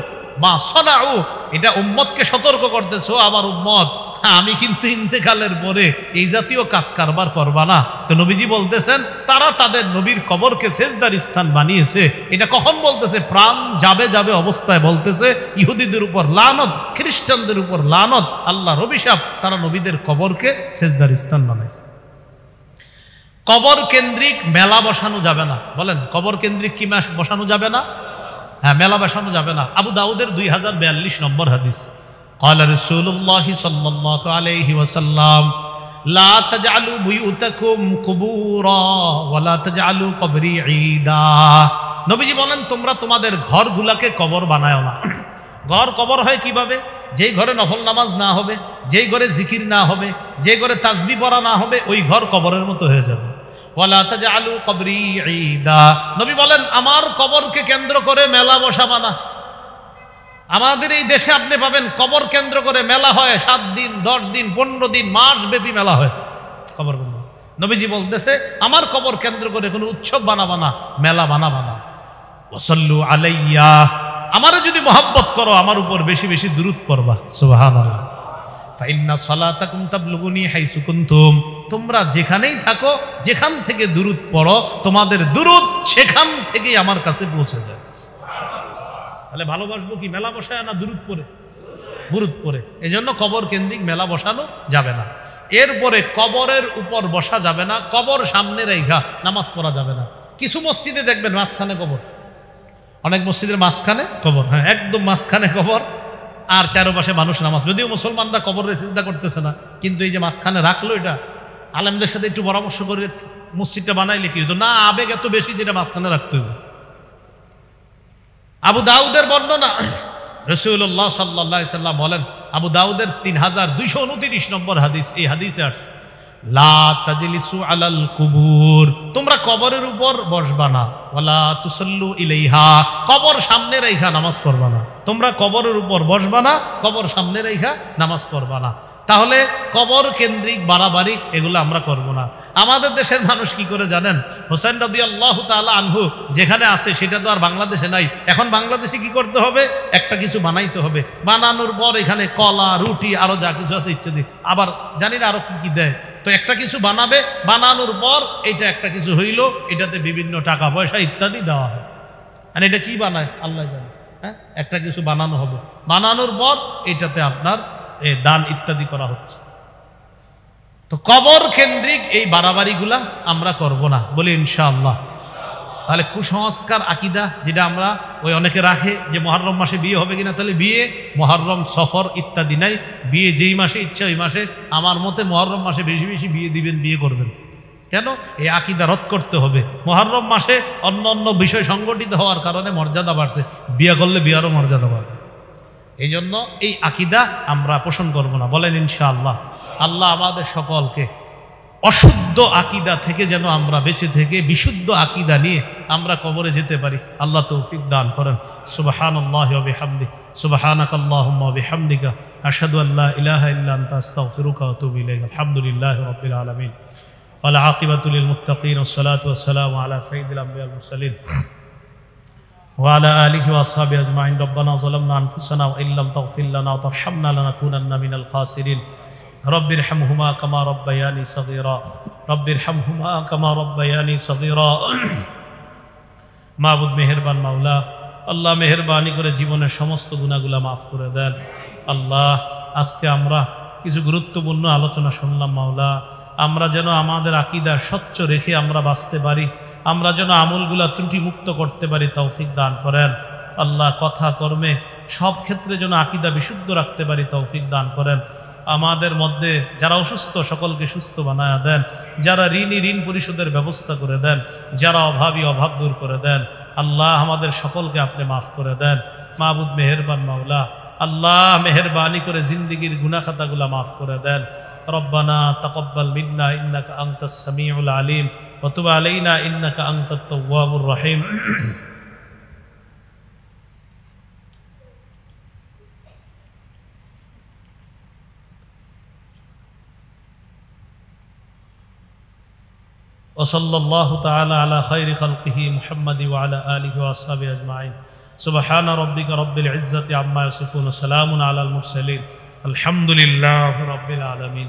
মা সনাউ, এটা উম্মতকে সতর্ক করতেছো, আমার উম্মত আমি কিন্তু ইন্তেকালের পরে এই জাতীয় কাজ কারবার করবা না। তো নবীজি বলতেছেন তারা তাদের নবীর কবরকে সেজদার স্থান বানিয়েছে। এটা কখন বলতেছে? প্রাণ যাবে যাবে অবস্থায় বলতেছে। ইহুদিদের উপর লানত, খ্রিস্টানদের উপর লানত, আল্লাহর অভিশাপ, তারা নবীদের কবরকে সেজদার স্থান বানাইছে। কবর কেন্দ্রিক মেলা বসানো যাবে না। বলেন, কবর কেন্দ্রিক কি বসানো যাবে না? হ্যাঁ, মেলা বসানো যাবে না। আবু দাউদের 2042 নম্বর হাদিস, قال رسول الله صلى الله عليه وسلم لا تجعلوا بيوتكم قبورا ولا تجعلوا قبري عيدا। নবীজি বলেন তোমরা তোমাদের ঘরগুলাকে কবর বানায়ো না। ঘর কবর হয় কিভাবে? যেই ঘরে নফল নামাজ না হবে, যেই ঘরে জিকির না হবে, যে ঘরে তাসবিহ পড়া না হবে, ওই ঘর কবরের মতো হয়ে যাবে। ওয়ালা তাজআলু কবরি ঈদা, নবী বলেন আমার কবরকে কেন্দ্র করে মেলা বসাবা না। আমাদের এই দেশে আপনি পাবেন কবর কেন্দ্র করে মেলা হয়, 7 দিন 10 দিন 15 দিন মাস ব্যাপী মেলা হয় কবর কেন্দ্র। নবীজি বলতেছে আমার কবর কেন্দ্র করে কোনো উৎসব বানাবা না, মেলা বানাবা না। ওয়াসাল্লু আলাইয়া, আমারে যদি মহব্বত করো আমার উপর বেশি বেশি দুরূদ পড়বা। সুবহানাল্লাহ। ফাইন্না সালাতাকুম তাবলুগুনি হাইসু কুনতুম, তোমরা যেখানেই থাকো যেখান থেকে দুরূদ পড়ো তোমাদের দুরূদ সেখান থেকেই আমার কাছে পৌঁছে যায়। তাহলে ভালোবাসবো কি মেলা বসায় না দুরূদ পড়ে? দুরূদ পড়ে। এজন্য কবর কেন্দ্রিক মেলা বসানো যাবে না। এরপরে কবরের উপর বসা যাবে না, কবর সামনে রেখা নামাজ পড়া যাবে না। কিছু মসজিদে দেখবেন মাঝখানে কবর, অনেক মসজিদের মাঝখানে কবর, হ্যাঁ একদম মাঝখানে কবর, আর চারপাশে মানুষ নামাজ। যদিও মুসলমানরা কবরের চিন্তা করতেছে না, কিন্তু এই যে মাঝখানে রাখলো, এটা আলেমদের সাথে একটু পরামর্শ করে মসজিদটা বানাইলে কি হতো না, আবেগ এত বেশি যেটা মাঝখানে রাখতে হবে। আবু দাউদের বর্ণনা, রাসূলুল্লাহ সাল্লাল্লাহু আলাইহি সাল্লাম বলেন, আবু দাউদের 3229 নম্বর হাদিস, এই হাদিসে আসছে লা তাজলিসু আলাল কুবুর, তোমরা কবরের উপর বসবা না। ওয়ালা তুসাল্লু ইলাইহা, কবর সামনে রাইখা নামাজ পড়বা না। তোমরা কবরের উপর বসবা না, কবর সামনে রাইখা নামাজ পড়বা না। তাহলে কবর কেন্দ্রিক বাড়াবাড়ি এগুলো আমরা করব না। আমাদের দেশের মানুষ কি করে জানেন? হোসেন রাদিয়াল্লাহু তাআলা আনহু যেখানে আছে সেটা তো আর বাংলাদেশে নাই। এখন বাংলাদেশে কি করতে হবে? একটা কিছু বানাইতে হবে, বানানোর পর এখানে কলা রুটি আরো যা কিছু আছে ইত্যাদি, আবার জানি না আরো কি কি দেয়। তো একটা কিছু বানাবে, বানানোর পর এটা একটা কিছু হইল, এটাতে বিভিন্ন টাকা পয়সা ইত্যাদি দেওয়া হয়। আর এটা কি বানায় আল্লাহ জানে। হ্যাঁ, একটা কিছু বানানো হবে, বানানোর পর এটাতে আপনার দান ইত্যাদি করা হচ্ছে। তো কবর কেন্দ্রিক এই বাড়াবাড়িগুলা আমরা করব না, বলি ইনশাআল্লাহ। তাহলে কুসংস্কার আকীদা যেটা আমরা ওই অনেকে রাখে যে মুহররম মাসে বিয়ে হবে কিনা, তাহলে বিয়ে মুহররম সফর ইত্যাদি নাই, বিয়ে যেই মাসে ইচ্ছা ওই মাসে। আমার মতে মুহররম মাসে বেশি বেশি বিয়ে দিবেন, বিয়ে করবেন। কেন? এই আকীদা রদ করতে হবে। মুহররম মাসে অন্য অন্য বিষয় সংগঠিত হওয়ার কারণে মর্যাদা বাড়ছে, বিয়ে করলে বিয়ারও মর্যাদা বাড়বে। এই জন্য এই আকীদা আমরা পোষণ করব না, বলেন ইনশাআল্লাহ। আল্লাহ আমাদের সকলকে অশুদ্ধ আকীদা থেকে যেন আমরা বেঁচে থেকে বিশুদ্ধ আকীদা নিয়ে আমরা কবরে যেতে পারি, আল্লাহ তৌফিক দান করেন। সুবহানাল্লাহি ওয়া বিহামদিহি, সুবহানাকাল্লাহুম্মা ওয়া বিহামদিকা, আশহাদু আল্লা ইলাহা ইল্লা আনতা, আস্তাগফিরুকা ওয়া আতুবু ইলাইক। আলহামদুলিল্লাহি রাব্বিল আলামিন, ওয়াল আকিবাতু লিল মুত্তাকিন, ওয়াসসালাতু ওয়াসসালামু আলা সাইয়্যিদিল আমবিয়া ওয়াল মুরসালিন وعلى آله وأصحابه أجمعين. ربنا ظلمنا أنفسنا وإن لم تغفر لنا وترحمنا لنكونن من الخاسرين. رب ارحمهما كما ربياني صغيرا، رب ارحمهما كما ربياني صغيرا. মাবুদ মেহেরবান মাওলা, আল্লাহ মেহেরবানি করে জীবনের সমস্ত গুনাহগুলো মাফ করে দেন। আল্লাহ, আজকে আমরা কিছু গুরুত্বপূর্ণ আলোচনা শুনলাম মাওলা, আমরা যেন আমাদের আকীদা স্বচ্ছ রেখে আমরা বাঁচতে পারি, আমরা যেন আমলগুলা ত্রুটি মুক্ত করতে পারি, তৌফিক দান করেন। আল্লাহ, কথা কর্মে সব ক্ষেত্রে যেন আকীদা বিশুদ্ধ রাখতে পারি, তৌফিক দান করেন। আমাদের মধ্যে যারা অসুস্থ সকলকে সুস্থ বানায়া দেন, যারা ঋণী ঋণ পরিশোধের ব্যবস্থা করে দেন, যারা অভাবী অভাব দূর করে দেন। আল্লাহ, আমাদের সকলকে আপনি মাফ করে দেন। মাবুদ মেহেরবান মাওলা, আল্লাহ মেহেরবানি করে জিন্দেগির গুনাহ খাতাগুলা মাফ করে দেন। রব্বানা তাকাব্বাল মিন্না ইন্নাকা আনতাস সামিউল আলিম ওয়া তুব আলাইনা ইন্নাকা আনতাত তাওয়াবুর রহিম। وصلى الله تعالى على خير خلقه محمد وعلى آله وأصحابه أجمعين. সুবহানা রাব্বিকা রাব্বিল ইজ্জাতি আম্মা ইয়াসিফুন ওয়া সালামুন আলাল মুরসালিন আলহামদুলিল্লাহি রাব্বিল আলামিন।